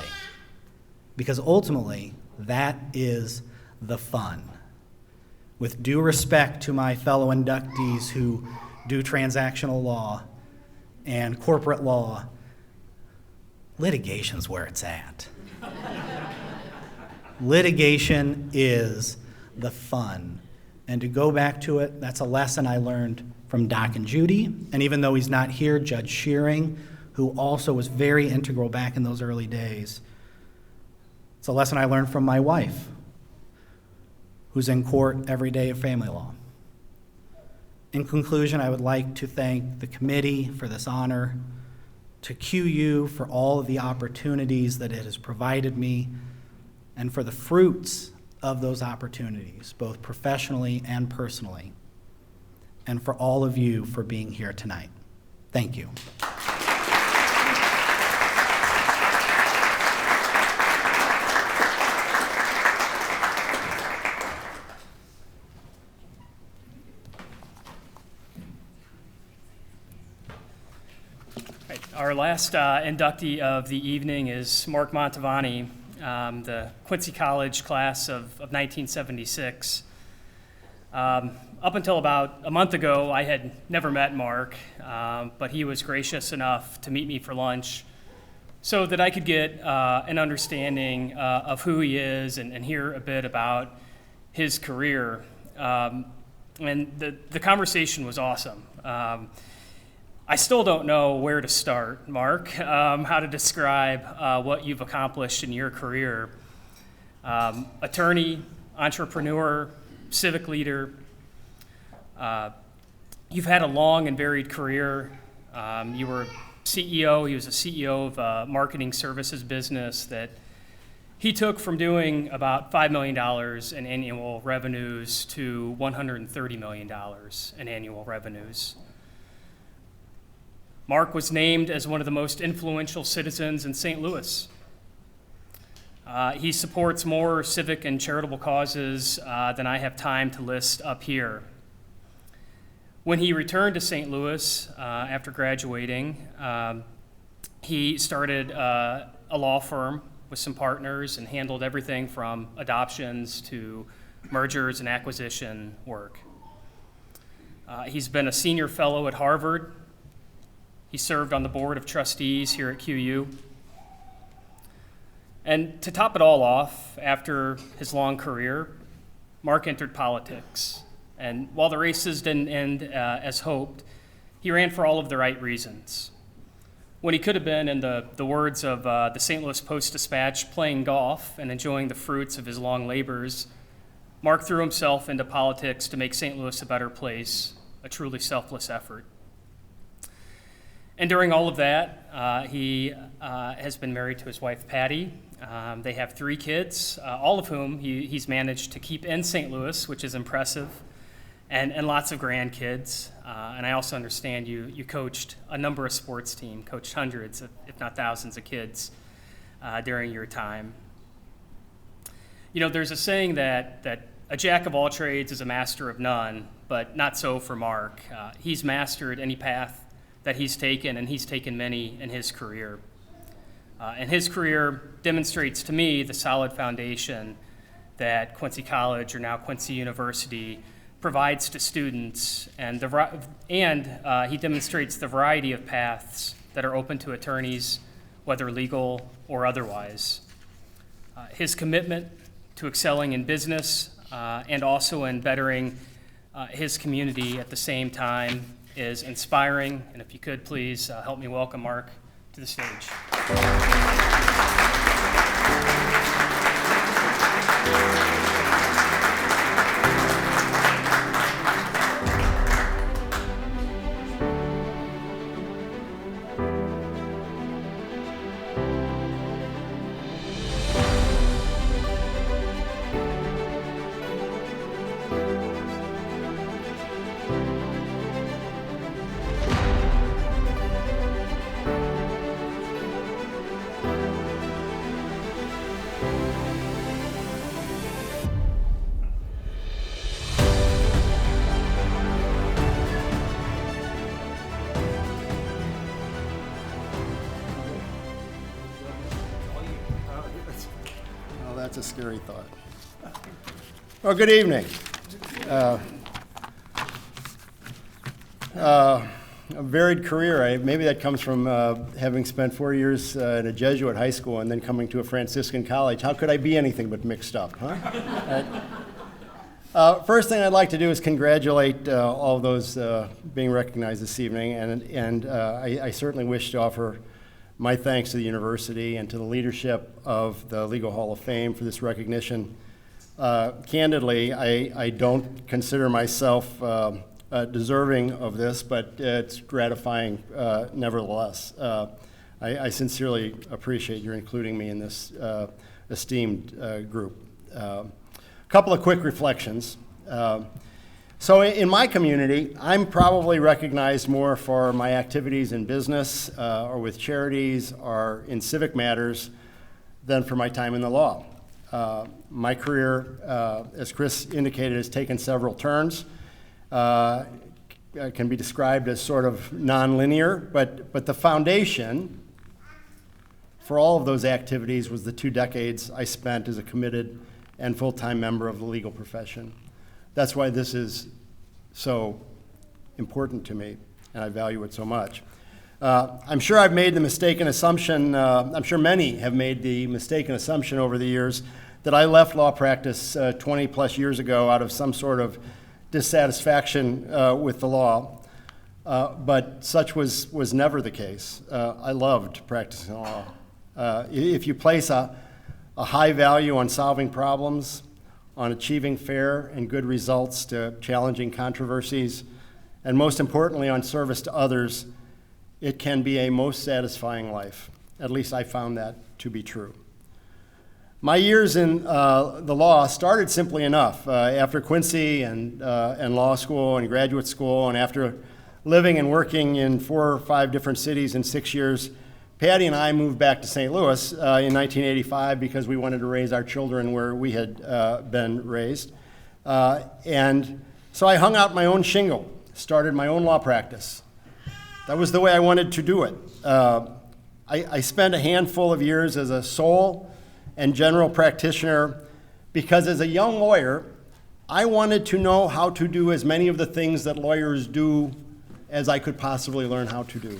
Because ultimately, that is the fun. With due respect to my fellow inductees who do transactional law and corporate law, litigation's where it's at. Litigation is the fun. And to go back to it, that's a lesson I learned from Doc and Judy. And even though he's not here, Judge Shearing, who also was very integral back in those early days. It's a lesson I learned from my wife, who's in court every day of family law. In conclusion, I would like to thank the committee for this honor, to QU for all of the opportunities that it has provided me, and for the fruits of those opportunities, both professionally and personally, and for all of you for being here tonight. Thank you. Our last inductee of the evening is Mark Mantovani, the Quincy College class of 1976. Up until about a month ago, I had never met Mark, but he was gracious enough to meet me for lunch so that I could get an understanding of who he is and hear a bit about his career. And the conversation was awesome. I still don't know where to start, Mark, how to describe what you've accomplished in your career. Attorney, entrepreneur, civic leader. You've had a long and varied career. You were CEO. He was a CEO of a marketing services business that he took from doing about $5 million in annual revenues to $130 million in annual revenues. Mark was named as one of the most influential citizens in St. Louis. He supports more civic and charitable causes than I have time to list up here. When he returned to St. Louis after graduating, he started a law firm with some partners and handled everything from adoptions to mergers and acquisition work. He's been a senior fellow at Harvard. He served on the board of trustees here at QU. And to top it all off, after his long career, Mark entered politics And while the races didn't end as hoped, he ran for all of the right reasons. When he could have been, in the words of the St. Louis Post-Dispatch, playing golf and enjoying the fruits of his long labors, Mark threw himself into politics to make St. Louis a better place, a truly selfless effort. And during all of that, he has been married to his wife, Patty. They have 3 kids, all of whom he's managed to keep in St. Louis, which is impressive, and lots of grandkids. And I also understand you coached a number of sports teams, coached hundreds, if not thousands of kids during your time. You know, there's a saying that a jack of all trades is a master of none, but not so for Mark. He's mastered any path that he's taken, and he's taken many in his career. And his career demonstrates to me the solid foundation that Quincy College, or now Quincy University, provides to students, and he demonstrates the variety of paths that are open to attorneys, whether legal or otherwise. His commitment to excelling in business and also in bettering his community at the same time is inspiring. And if you could, please help me welcome Mark to the stage. Oh, that's a scary thought. Well, good evening. A varied career. Maybe that comes from having spent 4 years in a Jesuit high school and then coming to a Franciscan college. How could I be anything but mixed up, huh? First thing I'd like to do is congratulate all of those being recognized this evening, and I certainly wish to offer my thanks to the university and to the leadership of the Legal Hall of Fame for this recognition. Candidly, I don't consider myself deserving of this, but it's gratifying nevertheless. I sincerely appreciate your including me in this esteemed group. A couple of quick reflections. So in my community, I'm probably recognized more for my activities in business or with charities or in civic matters than for my time in the law. My career, as Chris indicated, has taken several turns. Can be described as sort of nonlinear, but the foundation for all of those activities was the 2 decades I spent as a committed and full-time member of the legal profession. That's why this is so important to me, and I value it so much. I'm sure I've made the mistaken assumption, I'm sure many have made the mistaken assumption over the years that I left law practice 20 plus years ago out of some sort of dissatisfaction with the law, but such was never the case. I loved practicing law. If you place a high value on solving problems, on achieving fair and good results to challenging controversies, and most importantly, on service to others, it can be a most satisfying life. At least I found that to be true. My years in the law started simply enough. After Quincy and law school and graduate school, and after living and working in 4 or 5 different cities in 6 years, Patty and I moved back to St. Louis in 1985 because we wanted to raise our children where we had been raised. And so I hung out my own shingle, started my own law practice. That was the way I wanted to do it. I spent a handful of years as a sole and general practitioner because as a young lawyer, I wanted to know how to do as many of the things that lawyers do as I could possibly learn how to do.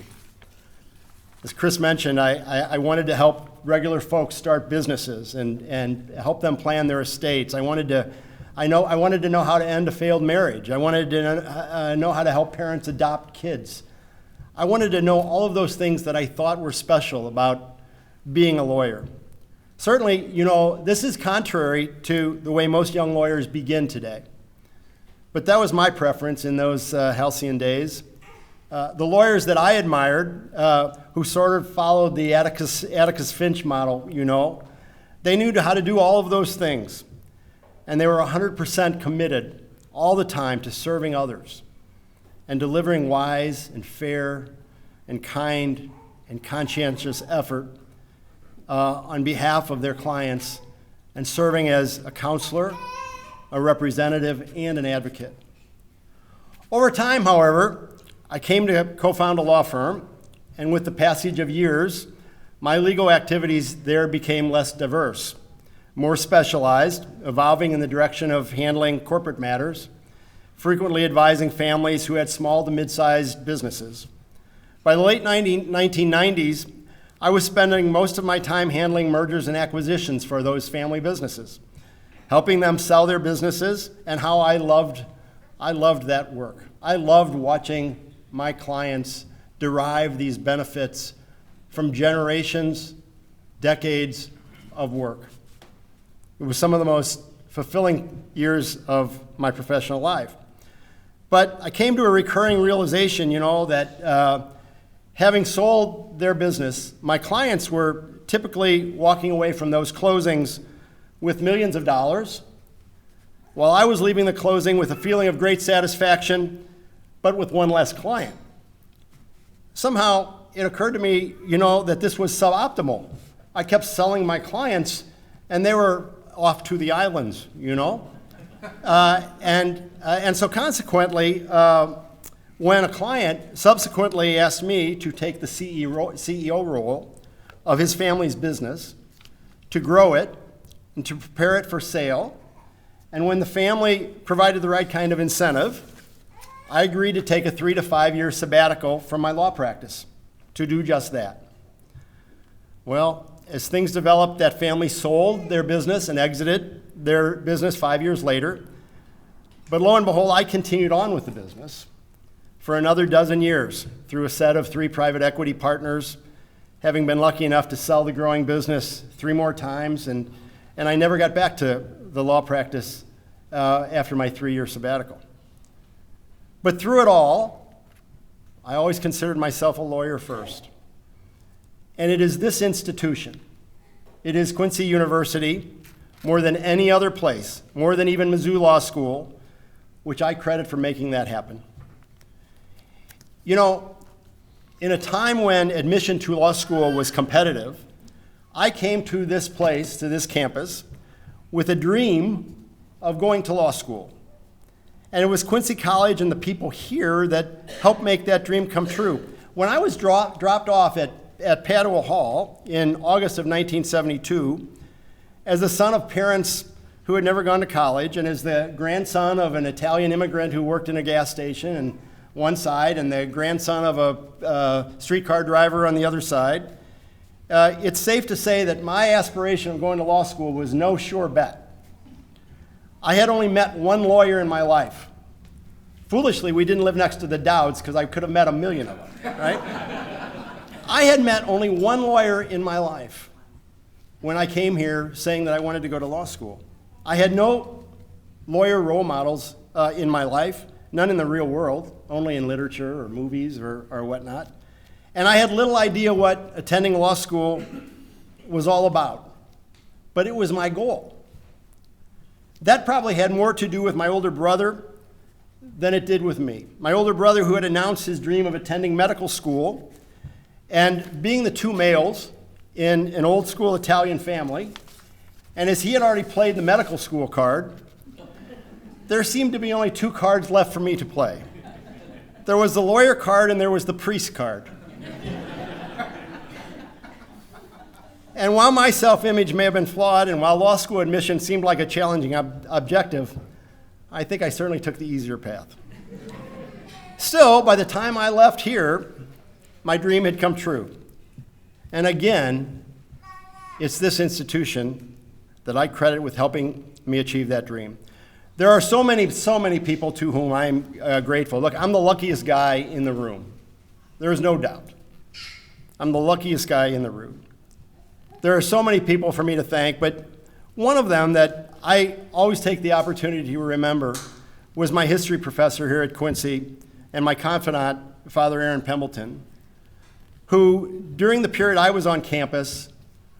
As Chris mentioned, I wanted to help regular folks start businesses and help them plan their estates. I wanted I wanted to know how to end a failed marriage. I wanted to know how to help parents adopt kids. I wanted to know all of those things that I thought were special about being a lawyer. Certainly, this is contrary to the way most young lawyers begin today. But that was my preference in those halcyon days. The lawyers that I admired, who sort of followed the Atticus Finch model, they knew how to do all of those things. And they were 100% committed all the time to serving others and delivering wise and fair and kind and conscientious effort on behalf of their clients and serving as a counselor, a representative, and an advocate. Over time, however, I came to co-found a law firm, and with the passage of years, my legal activities there became less diverse, more specialized, evolving in the direction of handling corporate matters, frequently advising families who had small to mid-sized businesses. By the late 1990s, I was spending most of my time handling mergers and acquisitions for those family businesses, helping them sell their businesses, and how I loved that work. I loved watching my clients derive these benefits from generations, decades of work. It was some of the most fulfilling years of my professional life. But I came to a recurring realization, that having sold their business, my clients were typically walking away from those closings with millions of dollars, while I was leaving the closing with a feeling of great satisfaction, but with one less client. Somehow, it occurred to me, that this was suboptimal. I kept selling my clients, and they were off to the islands, and so consequently, when a client subsequently asked me to take the CEO role of his family's business, to grow it, and to prepare it for sale, and when the family provided the right kind of incentive, I agreed to take a 3 to 5 year sabbatical from my law practice to do just that. Well, as things developed, that family sold their business and exited their business 5 years later. But lo and behold, I continued on with the business for another dozen years through a set of 3 private equity partners, having been lucky enough to sell the growing business 3 more times. And I never got back to the law practice after my 3-year sabbatical. But through it all, I always considered myself a lawyer first. And it is this institution, it is Quincy University, more than any other place, more than even Mizzou Law School, which I credit for making that happen. In a time when admission to law school was competitive, I came to this place, to this campus, with a dream of going to law school. And it was Quincy College and the people here that helped make that dream come true. When I was dropped off at Padua Hall in August of 1972, as the son of parents who had never gone to college, and as the grandson of an Italian immigrant who worked in a gas station on one side, and the grandson of a streetcar driver on the other side, it's safe to say that my aspiration of going to law school was no sure bet. I had only met one lawyer in my life. Foolishly, we didn't live next to the Dowds because I could have met a million of them, right? I had met only one lawyer in my life when I came here saying that I wanted to go to law school. I had no lawyer role models in my life, none in the real world, only in literature or movies or whatnot. And I had little idea what attending law school was all about, but it was my goal. That probably had more to do with my older brother than it did with me. My older brother, who had announced his dream of attending medical school, and being the 2 males in an old school Italian family, and as he had already played the medical school card, there seemed to be only 2 cards left for me to play. There was the lawyer card and there was the priest card. And while my self-image may have been flawed, and while law school admission seemed like a challenging objective, I think I certainly took the easier path. Still, by the time I left here, my dream had come true. And again, it's this institution that I credit with helping me achieve that dream. There are so many people to whom I'm grateful. Look, I'm the luckiest guy in the room. There is no doubt. I'm the luckiest guy in the room. There are so many people for me to thank, but one of them that I always take the opportunity to remember was my history professor here at Quincy and my confidant, Father Aaron Pembleton, who, during the period I was on campus,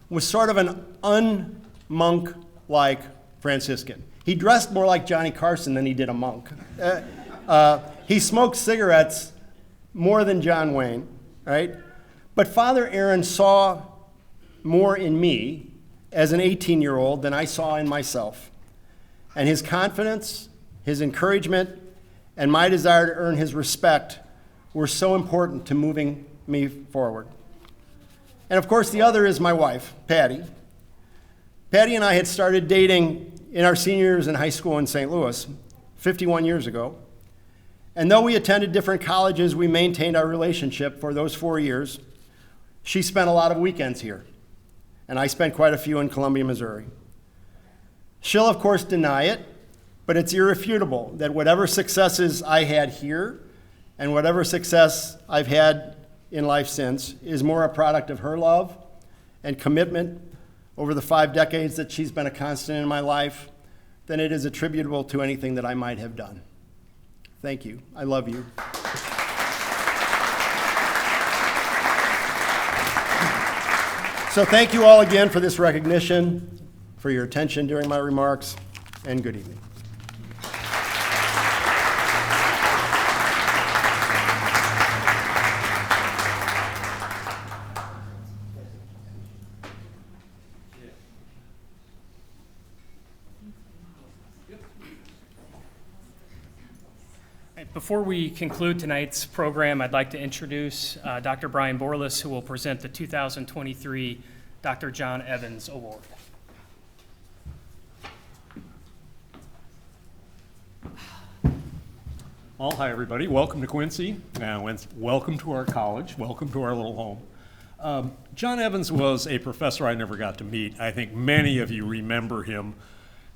was sort of an un-monk-like Franciscan. He dressed more like Johnny Carson than he did a monk. He smoked cigarettes more than John Wayne, right? But Father Aaron saw more in me as an 18-year-old than I saw in myself. And his confidence, his encouragement, and my desire to earn his respect were so important to moving me forward. And of course, the other is my wife, Patty. Patty and I had started dating in our senior years in high school in St. Louis 51 years ago. And though we attended different colleges, we maintained our relationship for those 4 years. She spent a lot of weekends here, and I spent quite a few in Columbia, Missouri. She'll, of course, deny it, but it's irrefutable that whatever successes I had here and whatever success I've had in life since is more a product of her love and commitment over the 5 decades that she's been a constant in my life than it is attributable to anything that I might have done. Thank you. I love you. So thank you all again for this recognition, for your attention during my remarks, and good evening. Before we conclude tonight's program, I'd like to introduce Dr. Brian Borlas, who will present the 2023 Dr. John Evans Award. Well, hi, everybody. Welcome to Quincy. Welcome to our college. Welcome to our little home. John Evans was a professor I never got to meet. I think many of you remember him.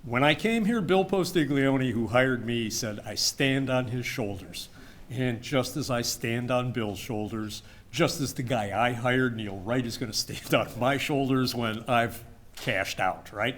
When I came here, Bill Postiglione, who hired me, said, I stand on his shoulders. And just as I stand on Bill's shoulders, just as the guy I hired, Neil Wright, is going to stand on my shoulders when I've cashed out, right?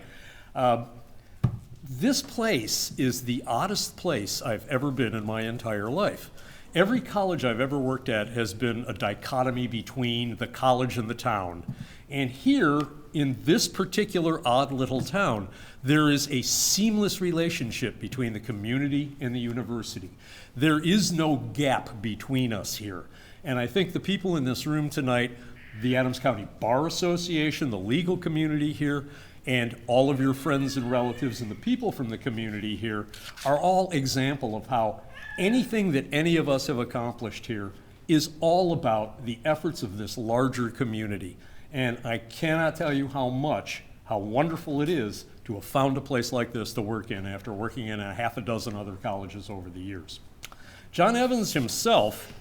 This place is the oddest place I've ever been in my entire life. Every college I've ever worked at has been a dichotomy between the college and the town. And here, in this particular odd little town, there is a seamless relationship between the community and the university. There is no gap between us here. And I think the people in this room tonight, the Adams County Bar Association, the legal community here, and all of your friends and relatives and the people from the community here are all example of how anything that any of us have accomplished here is all about the efforts of this larger community. And I cannot tell you how wonderful it is to have found a place like this to work in after working in a half a dozen other colleges over the years. John Evans himself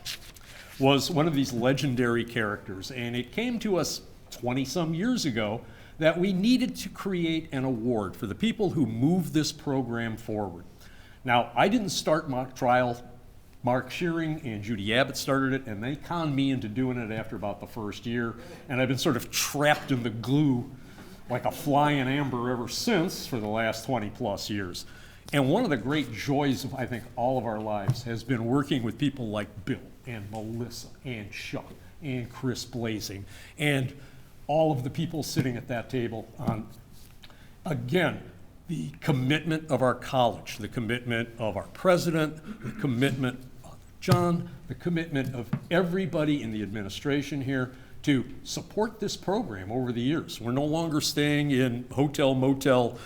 was one of these legendary characters, and it came to us 20-some years ago that we needed to create an award for the people who moved this program forward. Now, I didn't start mock trial. Mark Shearing and Judy Abbott started it, and they conned me into doing it after about the first year, and I've been sort of trapped in the glue like a fly in amber ever since for the last 20-plus years. And one of the great joys of, I think, all of our lives has been working with people like Bill and Melissa and Chuck and Chris Blazing and all of the people sitting at that table on, again, the commitment of our college, the commitment of our president, the commitment of John, the commitment of everybody in the administration here to support this program over the years. We're no longer staying in hotel, motel,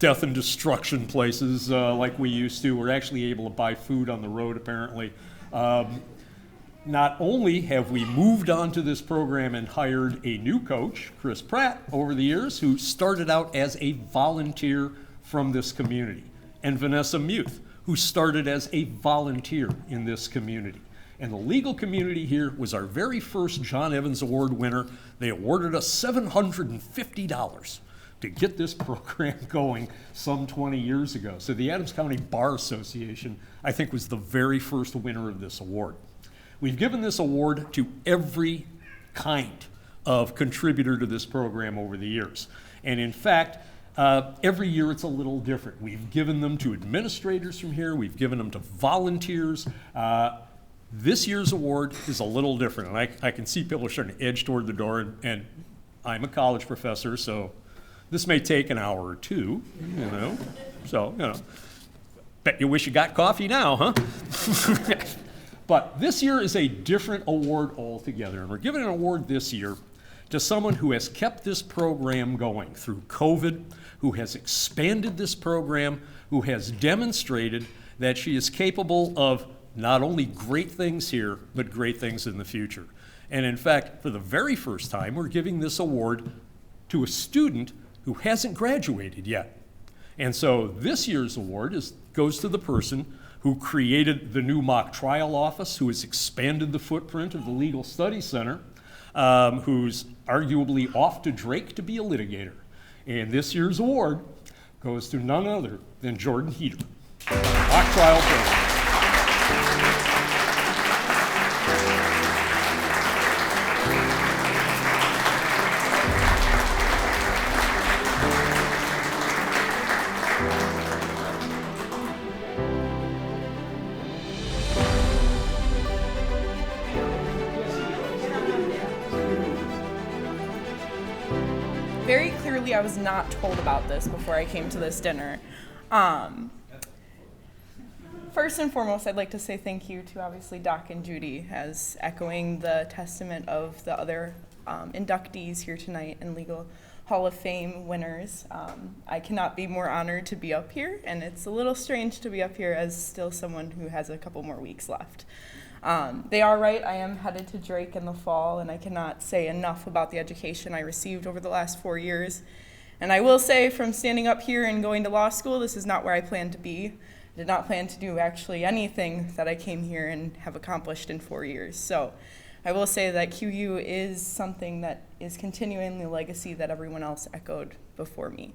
death and destruction places like we used to. We're actually able to buy food on the road, apparently. Not only have we moved on to this program and hired a new coach, Chris Pratt, over the years, who started out as a volunteer from this community, and Vanessa Muth, who started as a volunteer in this community. And the legal community here was our very first John Evans Award winner. They awarded us $750 to get this program going some 20 years ago. So the Adams County Bar Association, I think, was the very first winner of this award. We've given this award to every kind of contributor to this program over the years. And in fact, every year it's a little different. We've given them to administrators from here, we've given them to volunteers. This year's award is a little different, and I can see people are starting to edge toward the door, and I'm a college professor, so this may take an hour or two, you know. So, you know, bet you wish you got coffee now, huh? But this year is a different award altogether, and we're giving an award this year to someone who has kept this program going through COVID, who has expanded this program, who has demonstrated that she is capable of not only great things here, but great things in the future. And in fact, for the very first time, we're giving this award to a student who hasn't graduated yet. And so this year's award goes to the person who created the new mock trial office, who has expanded the footprint of the Legal Studies Center, who's arguably off to Drake to be a litigator. And this year's award goes to none other than Jordan Heater, mock trial program. Very clearly, I was not told about this before I came to this dinner. First and foremost, I'd like to say thank you to obviously Doc and Judy, as echoing the testament of the other inductees here tonight and Legal Hall of Fame winners. I cannot be more honored to be up here, and it's a little strange to be up here as still someone who has a couple more weeks left. They are right, I am headed to Drake in the fall, and I cannot say enough about the education I received over the last 4 years. And I will say, from standing up here and going to law school, this is not where I plan to be. I did not plan to do actually anything that I came here and have accomplished in 4 years. So I will say that QU is something that is continuing the legacy that everyone else echoed before me.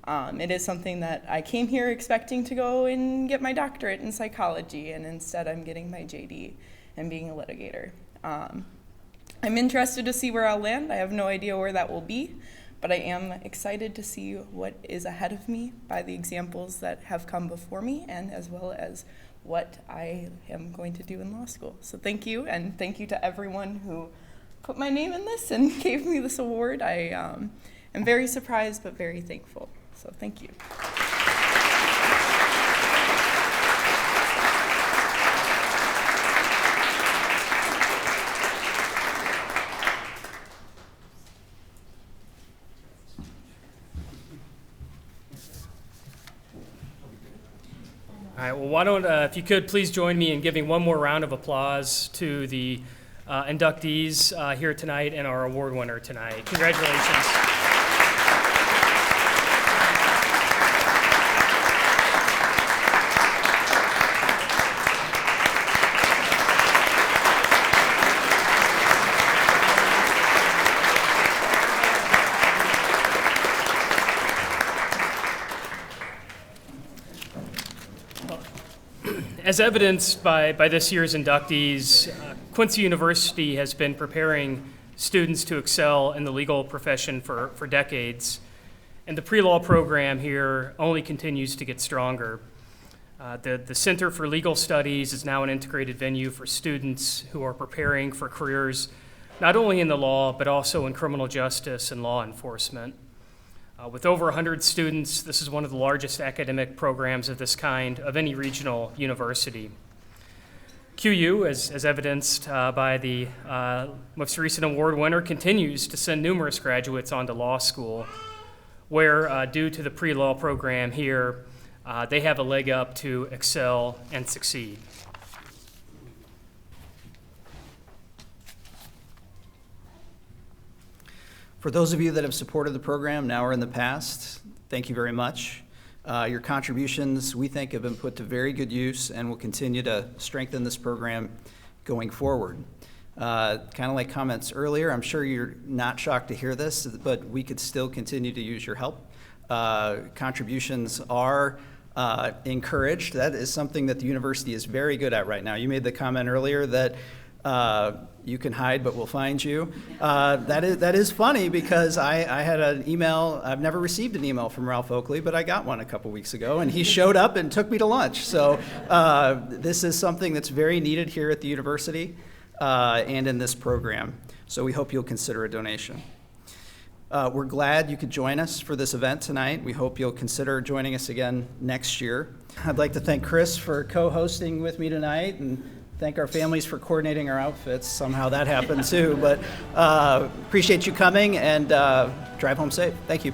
It is something that I came here expecting to go and get my doctorate in psychology, and instead I'm getting my JD and being a litigator. I'm interested to see where I'll land. I have no idea where that will be, but I am excited to see what is ahead of me by the examples that have come before me, and as well as what I am going to do in law school. So thank you, and thank you to everyone who put my name in this and gave me this award. I am very surprised, but very thankful. So thank you. All right, well, why don't, if you could, please join me in giving one more round of applause to the inductees here tonight and our award winner tonight. Congratulations. As evidenced by this year's inductees, Quincy University has been preparing students to excel in the legal profession for decades, and the pre-law program here only continues to get stronger. The Center for Legal Studies is now an integrated venue for students who are preparing for careers not only in the law, but also in criminal justice and law enforcement. With over 100 students, this is one of the largest academic programs of this kind of any regional university. QU, as evidenced by the most recent award winner, continues to send numerous graduates on to law school, where due to the pre-law program here, they have a leg up to excel and succeed. For those of you that have supported the program now or in the past, thank you very much. Your contributions, we think, have been put to very good use and will continue to strengthen this program going forward. Kind of like comments earlier, I'm sure you're not shocked to hear this, but we could still continue to use your help. Contributions are encouraged. That is something that the university is very good at right now. You made the comment earlier that you can hide, but we'll find you. That is funny because I had an email. I've never received an email from Ralph Oakley, but I got one a couple weeks ago, and he showed up and took me to lunch. So this is something that's very needed here at the university and in this program. So we hope you'll consider a donation. We're glad you could join us for this event tonight. We hope you'll consider joining us again next year. I'd like to thank Chris for co-hosting with me tonight, and thank our families for coordinating our outfits. Somehow that happened too, but appreciate you coming, and drive home safe. Thank you.